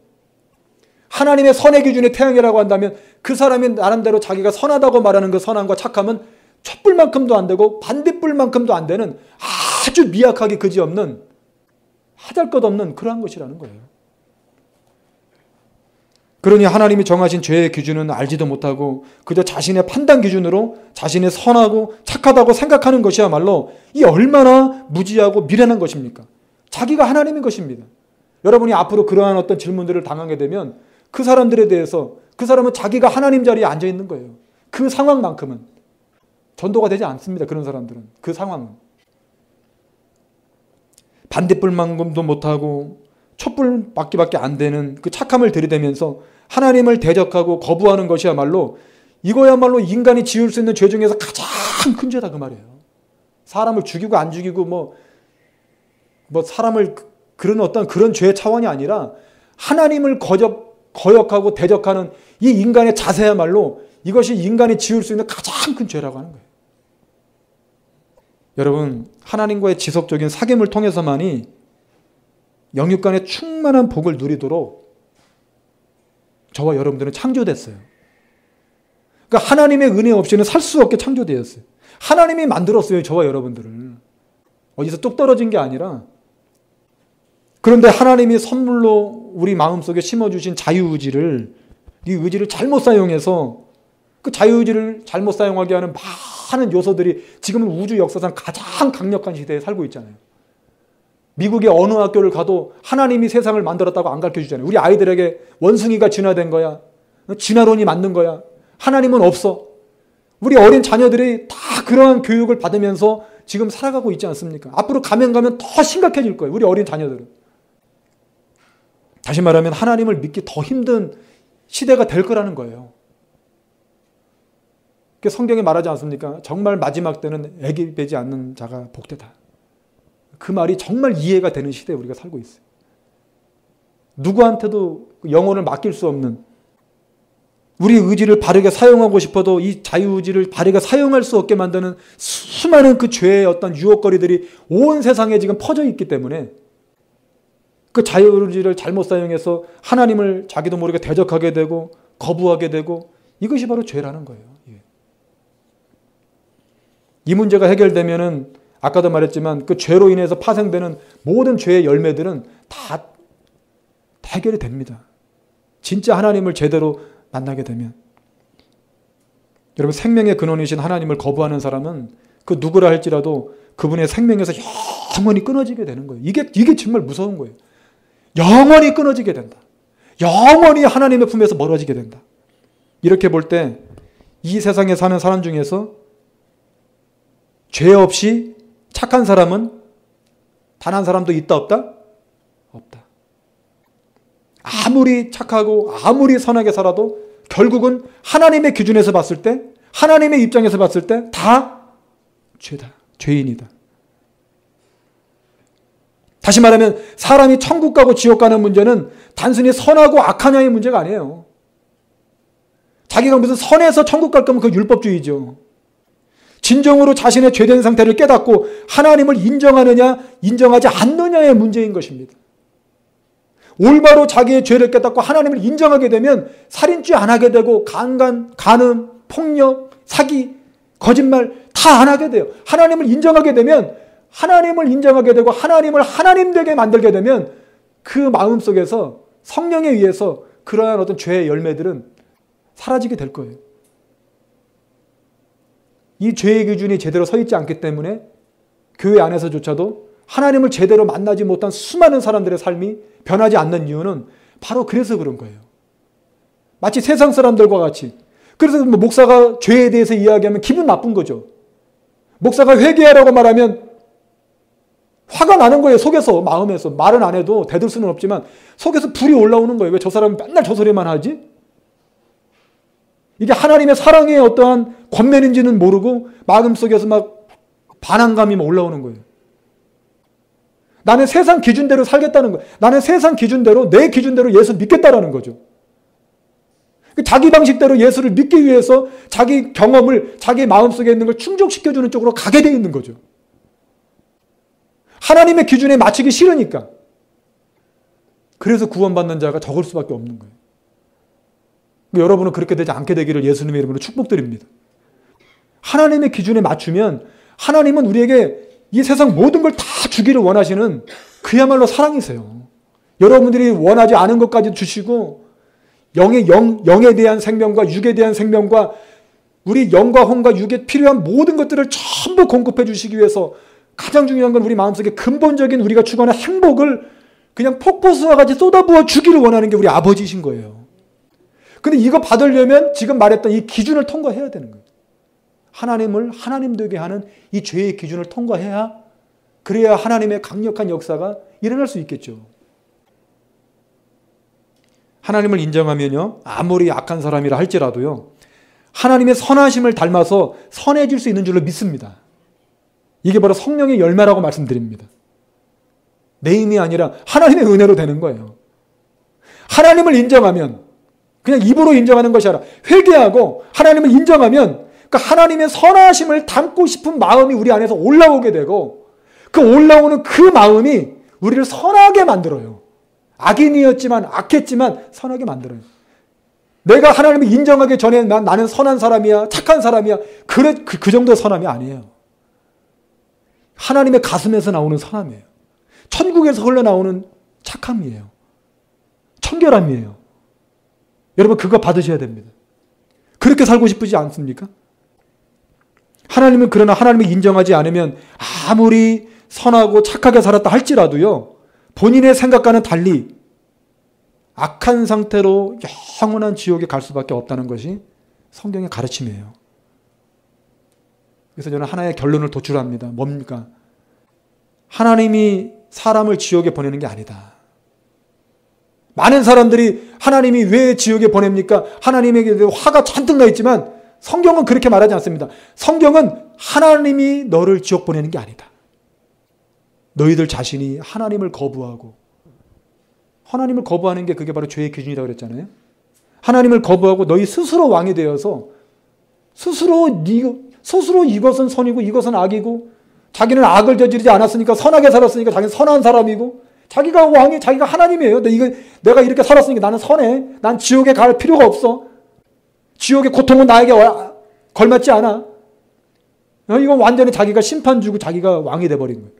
Speaker 1: 하나님의 선의 기준이 태양이라고 한다면 그 사람이 나름대로 자기가 선하다고 말하는 그 선함과 착함은 촛불만큼도 안 되고 반딧불만큼도 안 되는 아주 미약하기 그지없는 하잘것없는 그러한 것이라는 거예요. 그러니 하나님이 정하신 죄의 기준은 알지도 못하고 그저 자신의 판단 기준으로 자신의 선하고 착하다고 생각하는 것이야말로 이 얼마나 무지하고 미련한 것입니까? 자기가 하나님인 것입니다. 여러분이 앞으로 그러한 어떤 질문들을 당하게 되면 그 사람들에 대해서 그 사람은 자기가 하나님 자리에 앉아 있는 거예요. 그 상황만큼은 전도가 되지 않습니다. 그런 사람들은 그 상황은 반딧불만큼도 못하고 촛불밖에 안 되는 그 착함을 들이대면서 하나님을 대적하고 거부하는 것이야말로 이거야말로 인간이 지을 수 있는 죄 중에서 가장 큰 죄다 그 말이에요. 사람을 죽이고 안 죽이고 뭐 사람을 그런 어떤 그런 죄의 차원이 아니라 하나님을 거역하고 대적하는 이 인간의 자세야말로 이것이 인간이 지을 수 있는 가장 큰 죄라고 하는 거예요. 여러분, 하나님과의 지속적인 사귐을 통해서만이 영육 간의 충만한 복을 누리도록 저와 여러분들은 창조됐어요. 그러니까 하나님의 은혜 없이는 살 수 없게 창조되었어요. 하나님이 만들었어요, 저와 여러분들을. 어디서 뚝 떨어진 게 아니라. 그런데 하나님이 선물로 우리 마음속에 심어주신 자유의지를, 이 의지를 잘못 사용해서 그 자유의지를 잘못 사용하게 하는 많은 요소들이 지금은 우주 역사상 가장 강력한 시대에 살고 있잖아요. 미국의 어느 학교를 가도 하나님이 세상을 만들었다고 안 가르쳐주잖아요. 우리 아이들에게 원숭이가 진화된 거야. 진화론이 맞는 거야. 하나님은 없어. 우리 어린 자녀들이 다 그러한 교육을 받으면서 지금 살아가고 있지 않습니까? 앞으로 가면 더 심각해질 거예요. 우리 어린 자녀들은. 다시 말하면 하나님을 믿기 더 힘든 시대가 될 거라는 거예요. 성경에 말하지 않습니까? 정말 마지막 때는 애기되지 않는 자가 복되다. 그 말이 정말 이해가 되는 시대에 우리가 살고 있어요. 누구한테도 영혼을 맡길 수 없는, 우리 의지를 바르게 사용하고 싶어도 이 자유의지를 바르게 사용할 수 없게 만드는 수많은 그 죄의 어떤 유혹거리들이 온 세상에 지금 퍼져 있기 때문에 그 자유의지를 잘못 사용해서 하나님을 자기도 모르게 대적하게 되고 거부하게 되고 이것이 바로 죄라는 거예요. 이 문제가 해결되면은 아까도 말했지만 그 죄로 인해서 파생되는 모든 죄의 열매들은 다 해결이 됩니다. 진짜 하나님을 제대로 만나게 되면. 여러분, 생명의 근원이신 하나님을 거부하는 사람은 그 누구라 할지라도 그분의 생명에서 영원히 끊어지게 되는 거예요. 이게 정말 무서운 거예요. 영원히 끊어지게 된다. 영원히 하나님의 품에서 멀어지게 된다. 이렇게 볼 때 이 세상에 사는 사람 중에서 죄 없이 착한 사람은 단 한 사람도 있다 없다? 없다. 아무리 착하고 아무리 선하게 살아도 결국은 하나님의 기준에서 봤을 때, 하나님의 입장에서 봤을 때 다 죄다. 죄인이다. 다시 말하면 사람이 천국 가고 지옥 가는 문제는 단순히 선하고 악하냐의 문제가 아니에요. 자기가 무슨 선해서 천국 갈 거면 그 율법주의죠. 진정으로 자신의 죄된 상태를 깨닫고 하나님을 인정하느냐 인정하지 않느냐의 문제인 것입니다. 올바로 자기의 죄를 깨닫고 하나님을 인정하게 되면 살인죄 안 하게 되고 간음, 폭력, 사기, 거짓말 다 안 하게 돼요. 하나님을 인정하게 되면 하나님을 인정하게 되고 하나님을 하나님 되게 만들게 되면 그 마음속에서 성령에 의해서 그러한 어떤 죄의 열매들은 사라지게 될 거예요. 이 죄의 기준이 제대로 서 있지 않기 때문에 교회 안에서조차도 하나님을 제대로 만나지 못한 수많은 사람들의 삶이 변하지 않는 이유는 바로 그래서 그런 거예요. 마치 세상 사람들과 같이. 그래서 목사가 죄에 대해서 이야기하면 기분 나쁜 거죠. 목사가 회개하라고 말하면 화가 나는 거예요. 속에서, 마음에서. 말은 안 해도 대들 수는 없지만 속에서 불이 올라오는 거예요. 왜 저 사람은 맨날 저 소리만 하지? 이게 하나님의 사랑의 어떠한 권면인지는 모르고 마음속에서 막 반항감이 올라오는 거예요. 나는 세상 기준대로 살겠다는 거예요. 나는 세상 기준대로, 내 기준대로 예수 믿겠다라는 거죠.
Speaker 2: 자기 방식대로 예수를 믿기 위해서 자기 경험을 자기 마음속에 있는 걸 충족시켜주는 쪽으로 가게 돼 있는 거죠. 하나님의 기준에 맞추기 싫으니까. 그래서 구원받는 자가 적을 수밖에 없는 거예요. 여러분은 그렇게 되지 않게 되기를 예수님의 이름으로 축복드립니다. 하나님의 기준에 맞추면 하나님은 우리에게 이 세상 모든 걸 다 주기를 원하시는 그야말로 사랑이세요. 여러분들이 원하지 않은 것까지 주시고 영에 대한 생명과 육에 대한 생명과 우리 영과 혼과 육에 필요한 모든 것들을 전부 공급해 주시기 위해서 가장 중요한 건 우리 마음속에 근본적인 우리가 추구하는 행복을 그냥 폭포수와 같이 쏟아부어 주기를 원하는 게 우리 아버지이신 거예요. 근데 이거 받으려면 지금 말했던 이 기준을 통과해야 되는 거예요. 하나님을 하나님 되게 하는 이 죄의 기준을 통과해야 그래야 하나님의 강력한 역사가 일어날 수 있겠죠. 하나님을 인정하면요, 아무리 악한 사람이라 할지라도요, 하나님의 선하심을 닮아서 선해질 수 있는 줄로 믿습니다. 이게 바로 성령의 열매라고 말씀드립니다. 내 힘이 아니라 하나님의 은혜로 되는 거예요. 하나님을 인정하면 그냥 입으로 인정하는 것이 아니라 회개하고 하나님을 인정하면 그러니까 하나님의 선하심을 담고 싶은 마음이 우리 안에서 올라오게 되고 그 올라오는 그 마음이 우리를 선하게 만들어요. 악인이었지만 악했지만 선하게 만들어요. 내가 하나님을 인정하기 전에 나는 선한 사람이야, 착한 사람이야. 그 정도의 선함이 아니에요. 하나님의 가슴에서 나오는 선함이에요. 천국에서 흘러나오는 착함이에요. 청결함이에요. 여러분 그거 받으셔야 됩니다. 그렇게 살고 싶으지 않습니까? 하나님은 그러나 하나님을 인정하지 않으면 아무리 선하고 착하게 살았다 할지라도요, 본인의 생각과는 달리 악한 상태로 영원한 지옥에 갈 수밖에 없다는 것이 성경의 가르침이에요. 그래서 저는 하나의 결론을 도출합니다. 뭡니까? 하나님이 사람을 지옥에 보내는 게 아니다. 많은 사람들이 하나님이 왜 지옥에 보냅니까? 하나님에게 화가 잔뜩 나 있지만 성경은 그렇게 말하지 않습니다. 성경은 하나님이 너를 지옥 보내는 게 아니다. 너희들 자신이 하나님을 거부하고, 하나님을 거부하는 게 그게 바로 죄의 기준이라고 그랬잖아요. 하나님을 거부하고 너희 스스로 왕이 되어서 스스로 이것은 선이고 이것은 악이고, 자기는 악을 저지르지 않았으니까 선하게 살았으니까 자기는 선한 사람이고, 자기가 왕이 자기가 하나님이에요. 내가 이렇게 살았으니까 나는 선해. 난 지옥에 갈 필요가 없어. 지옥의 고통은 나에게 걸맞지 않아. 이건 완전히 자기가 심판 주고 자기가 왕이 돼버린 거예요.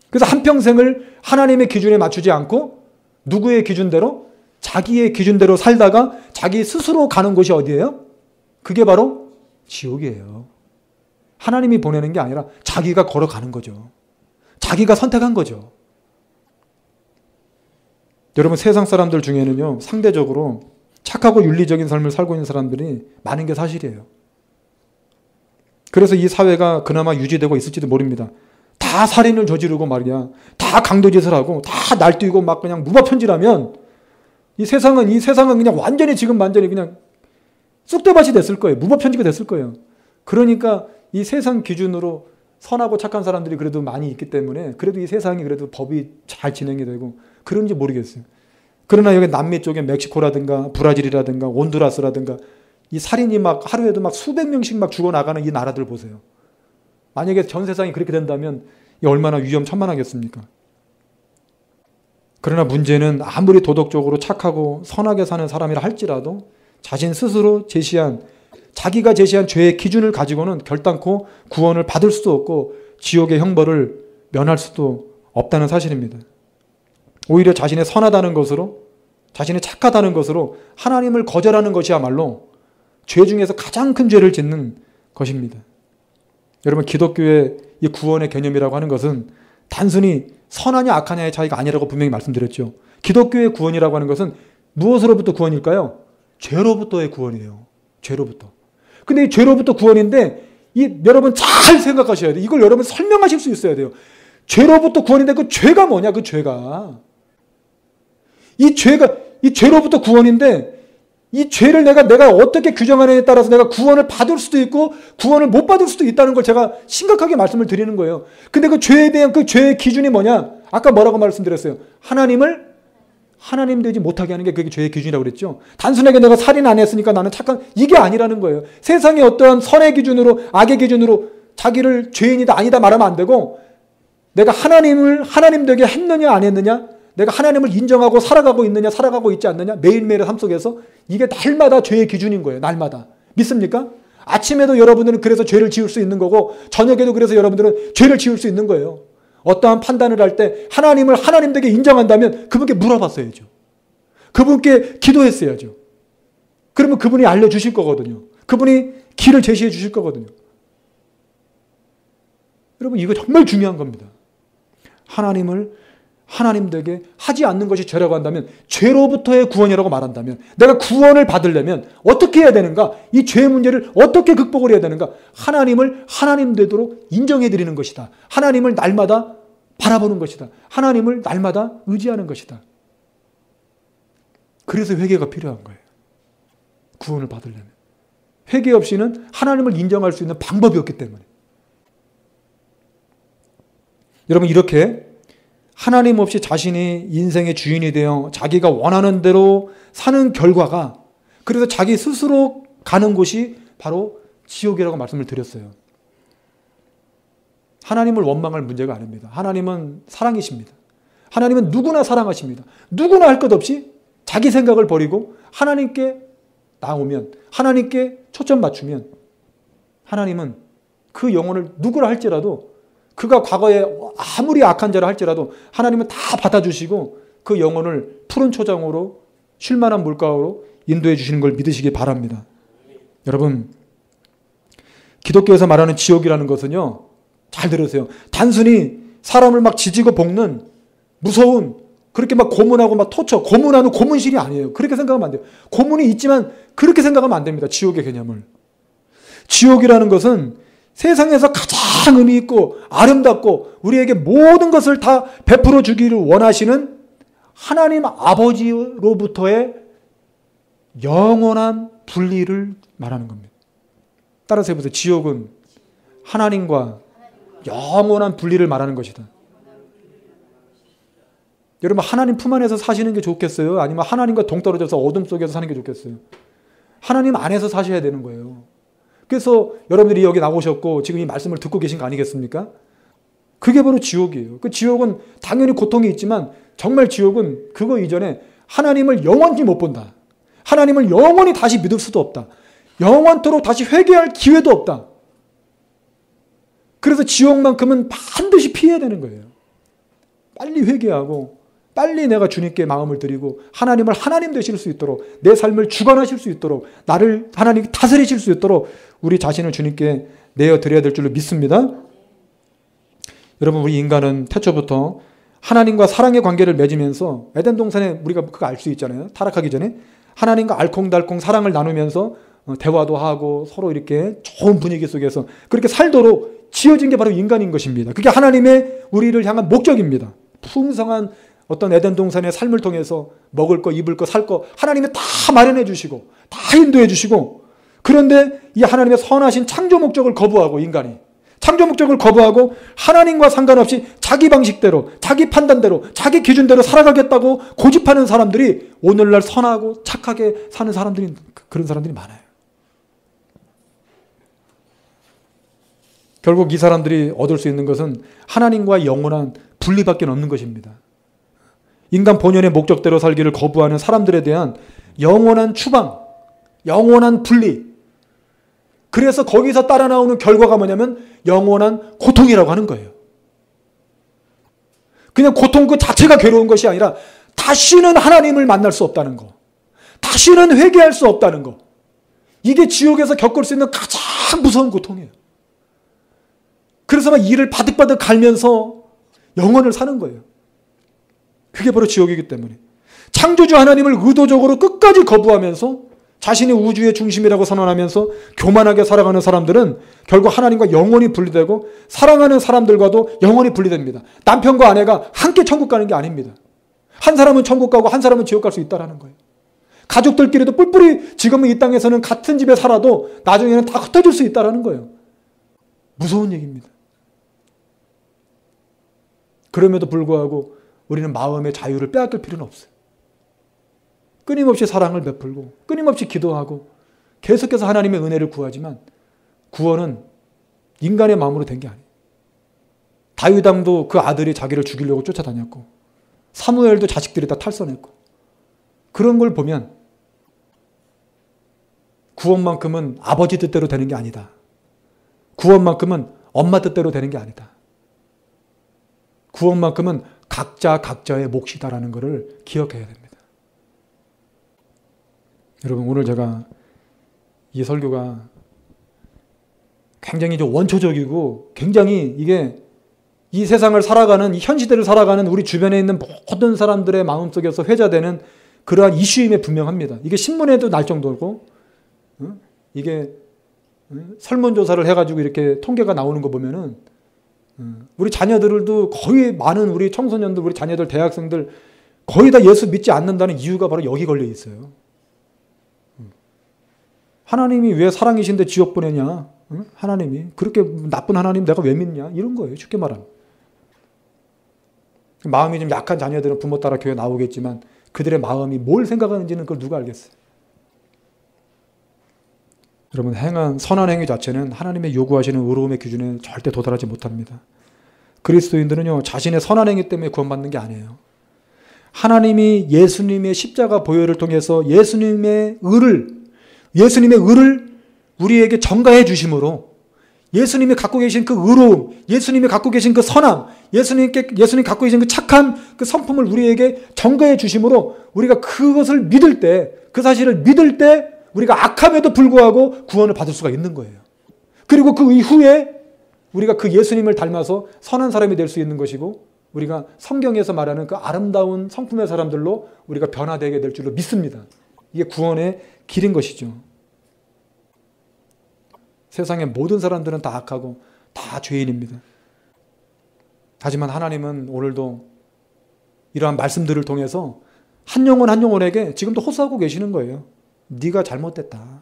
Speaker 2: 그래서 한평생을 하나님의 기준에 맞추지 않고 누구의 기준대로? 자기의 기준대로 살다가 자기 스스로 가는 곳이 어디예요? 그게 바로 지옥이에요. 하나님이 보내는 게 아니라 자기가 걸어가는 거죠. 자기가 선택한 거죠. 여러분 세상 사람들 중에는요, 상대적으로 착하고 윤리적인 삶을 살고 있는 사람들이 많은 게 사실이에요. 그래서 이 사회가 그나마 유지되고 있을지도 모릅니다. 다 살인을 저지르고 말이야, 다 강도짓을 하고, 다 날뛰고 막 그냥 무법천지라면 이 세상은 그냥 완전히 그냥 쑥대밭이 됐을 거예요. 무법천지가 됐을 거예요. 그러니까 이 세상 기준으로 선하고 착한 사람들이 그래도 많이 있기 때문에 그래도 이 세상이 그래도 법이 잘 진행이 되고 그런지 모르겠어요. 그러나 여기 남미 쪽에 멕시코라든가 브라질이라든가 온두라스라든가 이 살인이 막 하루에도 막 수백 명씩 막 죽어나가는 이 나라들 보세요. 만약에 전 세상이 그렇게 된다면 얼마나 위험천만하겠습니까? 그러나 문제는 아무리 도덕적으로 착하고 선하게 사는 사람이라 할지라도 자신 스스로 자기가 제시한 죄의 기준을 가지고는 결단코 구원을 받을 수도 없고 지옥의 형벌을 면할 수도 없다는 사실입니다. 오히려 자신의 선하다는 것으로, 자신의 착하다는 것으로 하나님을 거절하는 것이야말로 죄 중에서 가장 큰 죄를 짓는 것입니다. 여러분 기독교의 이 구원의 개념이라고 하는 것은 단순히 선하냐 악하냐의 차이가 아니라고 분명히 말씀드렸죠. 기독교의 구원이라고 하는 것은 무엇으로부터 구원일까요? 죄로부터의 구원이에요. 죄로부터. 근데 이 죄로부터 구원인데 여러분 잘 생각하셔야 돼요. 이걸 여러분 설명하실 수 있어야 돼요. 죄로부터 구원인데 그 죄가 뭐냐? 그 죄가. 이 죄로부터 구원인데 이 죄를 내가 어떻게 규정하느냐에 따라서 내가 구원을 받을 수도 있고 구원을 못 받을 수도 있다는 걸 제가 심각하게 말씀을 드리는 거예요. 근데 그 죄에 대한 그 죄의 기준이 뭐냐? 아까 뭐라고 말씀드렸어요? 하나님을 하나님 되지 못하게 하는 게 그게 죄의 기준이라고 그랬죠. 단순하게 내가 살인 안 했으니까 나는 착한, 이게 아니라는 거예요. 세상의 어떠한 선의 기준으로, 악의 기준으로 자기를 죄인이다 아니다 말하면 안 되고, 내가 하나님 되게 했느냐 안 했느냐, 내가 하나님을 인정하고 살아가고 있느냐 살아가고 있지 않느냐, 매일매일의 삶 속에서 이게 날마다 죄의 기준인 거예요. 날마다. 믿습니까? 아침에도 여러분들은 그래서 죄를 지을 수 있는 거고, 저녁에도 그래서 여러분들은 죄를 지을 수 있는 거예요. 어떠한 판단을 할 때 하나님을 하나님 되게 인정한다면 그분께 물어봤어야죠. 그분께 기도했어야죠. 그러면 그분이 알려주실 거거든요. 그분이 길을 제시해 주실 거거든요. 여러분, 이거 정말 중요한 겁니다. 하나님을 하나님 되게 하지 않는 것이 죄라고 한다면, 죄로부터의 구원이라고 말한다면, 내가 구원을 받으려면 어떻게 해야 되는가? 이 죄 문제를 어떻게 극복을 해야 되는가? 하나님을 하나님 되도록 인정해 드리는 것이다. 하나님을 날마다 바라보는 것이다. 하나님을 날마다 의지하는 것이다. 그래서 회개가 필요한 거예요. 구원을 받으려면. 회개 없이는 하나님을 인정할 수 있는 방법이 없기 때문에. 여러분, 이렇게 하나님 없이 자신이 인생의 주인이 되어 자기가 원하는 대로 사는 결과가, 그래서 자기 스스로 가는 곳이 바로 지옥이라고 말씀을 드렸어요. 하나님을 원망할 문제가 아닙니다. 하나님은 사랑이십니다. 하나님은 누구나 사랑하십니다. 누구나 할 것 없이 자기 생각을 버리고 하나님께 나오면, 하나님께 초점 맞추면, 하나님은 그 영혼을 누구라 할지라도, 그가 과거에 아무리 악한 자라 할지라도 하나님은 다 받아주시고 그 영혼을 푸른 초장으로 쉴만한 물가로 인도해 주시는 걸 믿으시기 바랍니다. 여러분, 기독교에서 말하는 지옥이라는 것은요, 잘 들으세요. 단순히 사람을 막 지지고 볶는 무서운, 그렇게 막 고문하고 막 토쳐, 고문하는 고문실이 아니에요. 그렇게 생각하면 안 돼요. 고문이 있지만 그렇게 생각하면 안 됩니다. 지옥의 개념을. 지옥이라는 것은 세상에서 가장 의미 있고 아름답고 우리에게 모든 것을 다 베풀어 주기를 원하시는 하나님 아버지로부터의 영원한 분리를 말하는 겁니다. 따라서 해보세요. 지옥은 하나님과 영원한 분리를 말하는 것이다. 여러분, 하나님 품 안에서 사시는 게 좋겠어요? 아니면 하나님과 동떨어져서 어둠 속에서 사는 게 좋겠어요? 하나님 안에서 사셔야 되는 거예요. 그래서 여러분들이 여기 나오셨고 지금 이 말씀을 듣고 계신 거 아니겠습니까? 그게 바로 지옥이에요. 그 지옥은 당연히 고통이 있지만 정말 지옥은 그거 이전에 하나님을 영원히 못 본다. 하나님을 영원히 다시 믿을 수도 없다. 영원토록 다시 회개할 기회도 없다. 그래서 지옥만큼은 반드시 피해야 되는 거예요. 빨리 회개하고 빨리 내가 주님께 마음을 드리고 하나님을 하나님 되실 수 있도록, 내 삶을 주관하실 수 있도록, 나를 하나님 다스리실 수 있도록 우리 자신을 주님께 내어드려야 될 줄로 믿습니다. 여러분, 우리 인간은 태초부터 하나님과 사랑의 관계를 맺으면서, 에덴 동산에 우리가 그거 알 수 있잖아요. 타락하기 전에 하나님과 알콩달콩 사랑을 나누면서 대화도 하고 서로 이렇게 좋은 분위기 속에서 그렇게 살도록 지어진 게 바로 인간인 것입니다. 그게 하나님의 우리를 향한 목적입니다. 풍성한 어떤 에덴 동산의 삶을 통해서 먹을 거, 입을 거, 살 거 하나님이 다 마련해 주시고 다 인도해 주시고, 그런데 이 하나님의 선하신 창조 목적을 거부하고, 인간이 창조 목적을 거부하고 하나님과 상관없이 자기 방식대로, 자기 판단대로, 자기 기준대로 살아가겠다고 고집하는 사람들이 오늘날 선하고 착하게 사는 사람들이, 그런 사람들이 많아요. 결국 이 사람들이 얻을 수 있는 것은 하나님과 영원한 분리밖에 없는 것입니다. 인간 본연의 목적대로 살기를 거부하는 사람들에 대한 영원한 추방, 영원한 분리. 그래서 거기서 따라 나오는 결과가 뭐냐면 영원한 고통이라고 하는 거예요. 그냥 고통 그 자체가 괴로운 것이 아니라 다시는 하나님을 만날 수 없다는 거, 다시는 회개할 수 없다는 거. 이게 지옥에서 겪을 수 있는 가장 무서운 고통이에요. 그래서 막 이를 바득바득 갈면서 영원을 사는 거예요. 그게 바로 지옥이기 때문에. 창조주 하나님을 의도적으로 끝까지 거부하면서 자신이 우주의 중심이라고 선언하면서 교만하게 살아가는 사람들은 결국 하나님과 영원히 분리되고, 사랑하는 사람들과도 영원히 분리됩니다. 남편과 아내가 함께 천국 가는 게 아닙니다. 한 사람은 천국 가고 한 사람은 지옥 갈 수 있다는 거예요. 가족들끼리도 뿔뿔이 지금은 이 땅에서는 같은 집에 살아도 나중에는 다 흩어질 수 있다는 거예요. 무서운 얘기입니다. 그럼에도 불구하고 우리는 마음의 자유를 빼앗길 필요는 없어요. 끊임없이 사랑을 베풀고 끊임없이 기도하고 계속해서 하나님의 은혜를 구하지만 구원은 인간의 마음으로 된 게 아니에요. 다윗 왕도 그 아들이 자기를 죽이려고 쫓아다녔고 사무엘도 자식들이 다 탈선했고 그런 걸 보면 구원만큼은 아버지 뜻대로 되는 게 아니다. 구원만큼은 엄마 뜻대로 되는 게 아니다. 구원만큼은 각자 각자의 몫이다라는 것을 기억해야 됩니다. 여러분 오늘 제가 이 설교가 굉장히 좀 원초적이고 굉장히 이게 이 세상을 살아가는 이 현 시대를 살아가는 우리 주변에 있는 모든 사람들의 마음속에서 회자되는 그러한 이슈임에 분명합니다. 이게 신문에도 날 정도고 이게 설문조사를 해가지고 이렇게 통계가 나오는 거 보면은 우리 자녀들도 거의 많은 우리 청소년들, 우리 자녀들, 대학생들 거의 다 예수 믿지 않는다는 이유가 바로 여기 걸려 있어요. 하나님이 왜 사랑이신데 지옥 보내냐? 하나님이 그렇게 나쁜 하나님 내가 왜 믿냐? 이런 거예요. 쉽게 말하면. 마음이 좀 약한 자녀들은 부모 따라 교회 나오겠지만 그들의 마음이 뭘 생각하는지는 그걸 누가 알겠어요. 여러분 행한 선한 행위 자체는 하나님의 요구하시는 의로움의 기준에 절대 도달하지 못합니다. 그리스도인들은요 자신의 선한 행위 때문에 구원받는 게 아니에요. 하나님이 예수님의 십자가 보혈을 통해서 예수님의 의를 우리에게 전가해 주심으로 예수님이 갖고 계신 그 의로움, 예수님이 갖고 계신 그 선함, 예수님 갖고 계신 그 착한 그 성품을 우리에게 전가해 주심으로 우리가 그것을 믿을 때, 그 사실을 믿을 때 우리가 악함에도 불구하고 구원을 받을 수가 있는 거예요. 그리고 그 이후에 우리가 그 예수님을 닮아서 선한 사람이 될 수 있는 것이고 우리가 성경에서 말하는 그 아름다운 성품의 사람들로 우리가 변화되게 될 줄로 믿습니다. 이게 구원의 길인 것이죠. 세상의 모든 사람들은 다 악하고 다 죄인입니다. 하지만 하나님은 오늘도 이러한 말씀들을 통해서 한 영혼 한 영혼에게 지금도 호소하고 계시는 거예요. 네가 잘못됐다.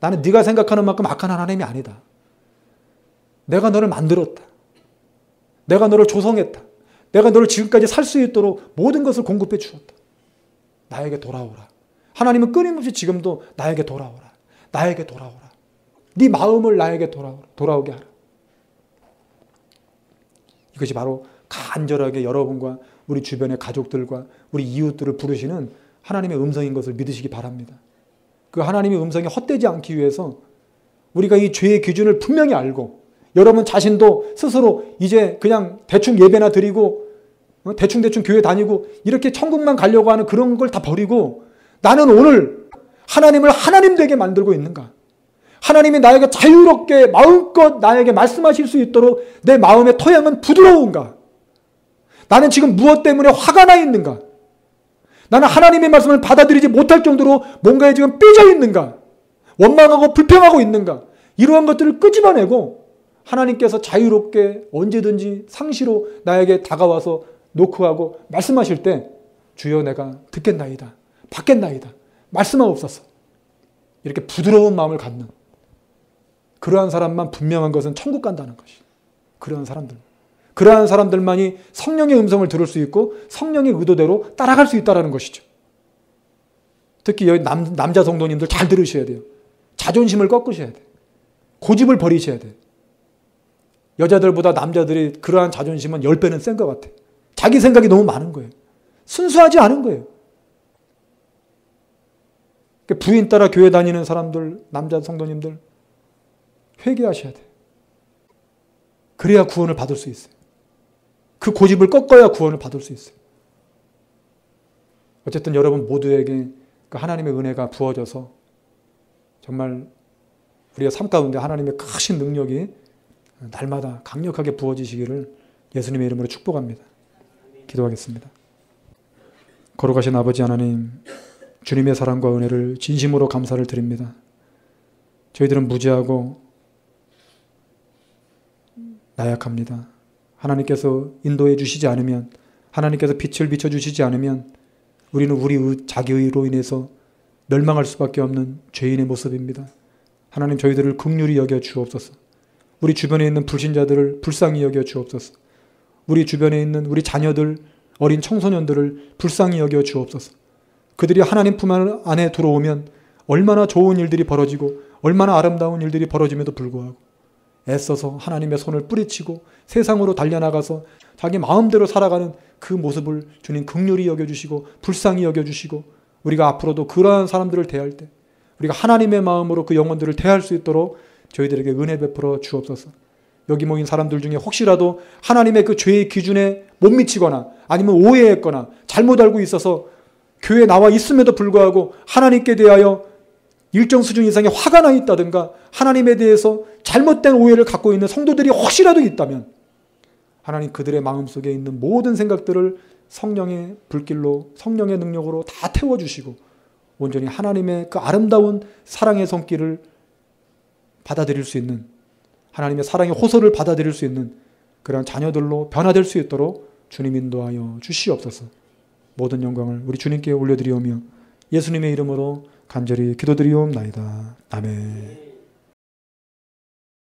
Speaker 2: 나는 네가 생각하는 만큼 악한 하나님이 아니다. 내가 너를 만들었다. 내가 너를 조성했다. 내가 너를 지금까지 살 수 있도록 모든 것을 공급해 주었다. 나에게 돌아오라. 하나님은 끊임없이 지금도 나에게 돌아오라. 나에게 돌아오라. 네 마음을 나에게 돌아오게 하라. 이것이 바로 간절하게 여러분과 우리 주변의 가족들과 우리 이웃들을 부르시는 하나님의 음성인 것을 믿으시기 바랍니다. 그 하나님의 음성이 헛되지 않기 위해서 우리가 이 죄의 기준을 분명히 알고 여러분 자신도 스스로 이제 그냥 대충 예배나 드리고 대충 교회 다니고 이렇게 천국만 가려고 하는 그런 걸 다 버리고 나는 오늘 하나님을 하나님 되게 만들고 있는가? 하나님이 나에게 자유롭게 마음껏 나에게 말씀하실 수 있도록 내 마음의 토양은 부드러운가? 나는 지금 무엇 때문에 화가 나 있는가? 나는 하나님의 말씀을 받아들이지 못할 정도로 뭔가에 지금 삐져 있는가? 원망하고 불평하고 있는가? 이러한 것들을 끄집어내고 하나님께서 자유롭게 언제든지 상시로 나에게 다가와서 노크하고 말씀하실 때 주여 내가 듣겠나이다. 받겠나이다. 말씀하옵소서. 이렇게 부드러운 마음을 갖는 그러한 사람만 분명한 것은 천국 간다는 것이. 그러한 사람들만이 성령의 음성을 들을 수 있고 성령의 의도대로 따라갈 수 있다는 것이죠. 특히 여기 남자 성도님들 잘 들으셔야 돼요. 자존심을 꺾으셔야 돼요. 고집을 버리셔야 돼요. 여자들보다 남자들이 그러한 자존심은 10배는 센 것 같아요. 자기 생각이 너무 많은 거예요. 순수하지 않은 거예요. 부인 따라 교회 다니는 사람들, 남자 성도님들 회개하셔야 돼요. 그래야 구원을 받을 수 있어요. 그 고집을 꺾어야 구원을 받을 수 있어요. 어쨌든 여러분 모두에게 그 하나님의 은혜가 부어져서 정말 우리의 삶 가운데 하나님의 크신 능력이 날마다 강력하게 부어지시기를 예수님의 이름으로 축복합니다. 기도하겠습니다. 거룩하신 아버지 하나님, 주님의 사랑과 은혜를 진심으로 감사를 드립니다. 저희들은 무지하고 나약합니다. 하나님께서 인도해 주시지 않으면, 하나님께서 빛을 비춰주시지 않으면 우리는 우리 자기의로 인해서 멸망할 수밖에 없는 죄인의 모습입니다. 하나님, 저희들을 긍휼히 여겨 주옵소서. 우리 주변에 있는 불신자들을 불쌍히 여겨 주옵소서. 우리 주변에 있는 우리 자녀들, 어린 청소년들을 불쌍히 여겨 주옵소서. 그들이 하나님 품 안에 들어오면 얼마나 좋은 일들이 벌어지고 얼마나 아름다운 일들이 벌어짐에도 불구하고 애써서 하나님의 손을 뿌리치고 세상으로 달려나가서 자기 마음대로 살아가는 그 모습을 주님 긍휼히 여겨주시고 불쌍히 여겨주시고 우리가 앞으로도 그러한 사람들을 대할 때 우리가 하나님의 마음으로 그 영혼들을 대할 수 있도록 저희들에게 은혜 베풀어 주옵소서. 여기 모인 사람들 중에 혹시라도 하나님의 그 죄의 기준에 못 미치거나 아니면 오해했거나 잘못 알고 있어서 교회에 나와 있음에도 불구하고 하나님께 대하여 일정 수준 이상의 화가 나 있다든가 하나님에 대해서 잘못된 오해를 갖고 있는 성도들이 혹시라도 있다면 하나님 그들의 마음속에 있는 모든 생각들을 성령의 불길로 성령의 능력으로 다 태워주시고 온전히 하나님의 그 아름다운 사랑의 손길을 받아들일 수 있는 하나님의 사랑의 호소를 받아들일 수 있는 그런 자녀들로 변화될 수 있도록 주님 인도하여 주시옵소서. 모든 영광을 우리 주님께 올려드리오며 예수님의 이름으로 간절히 기도드리옵나이다. 아멘.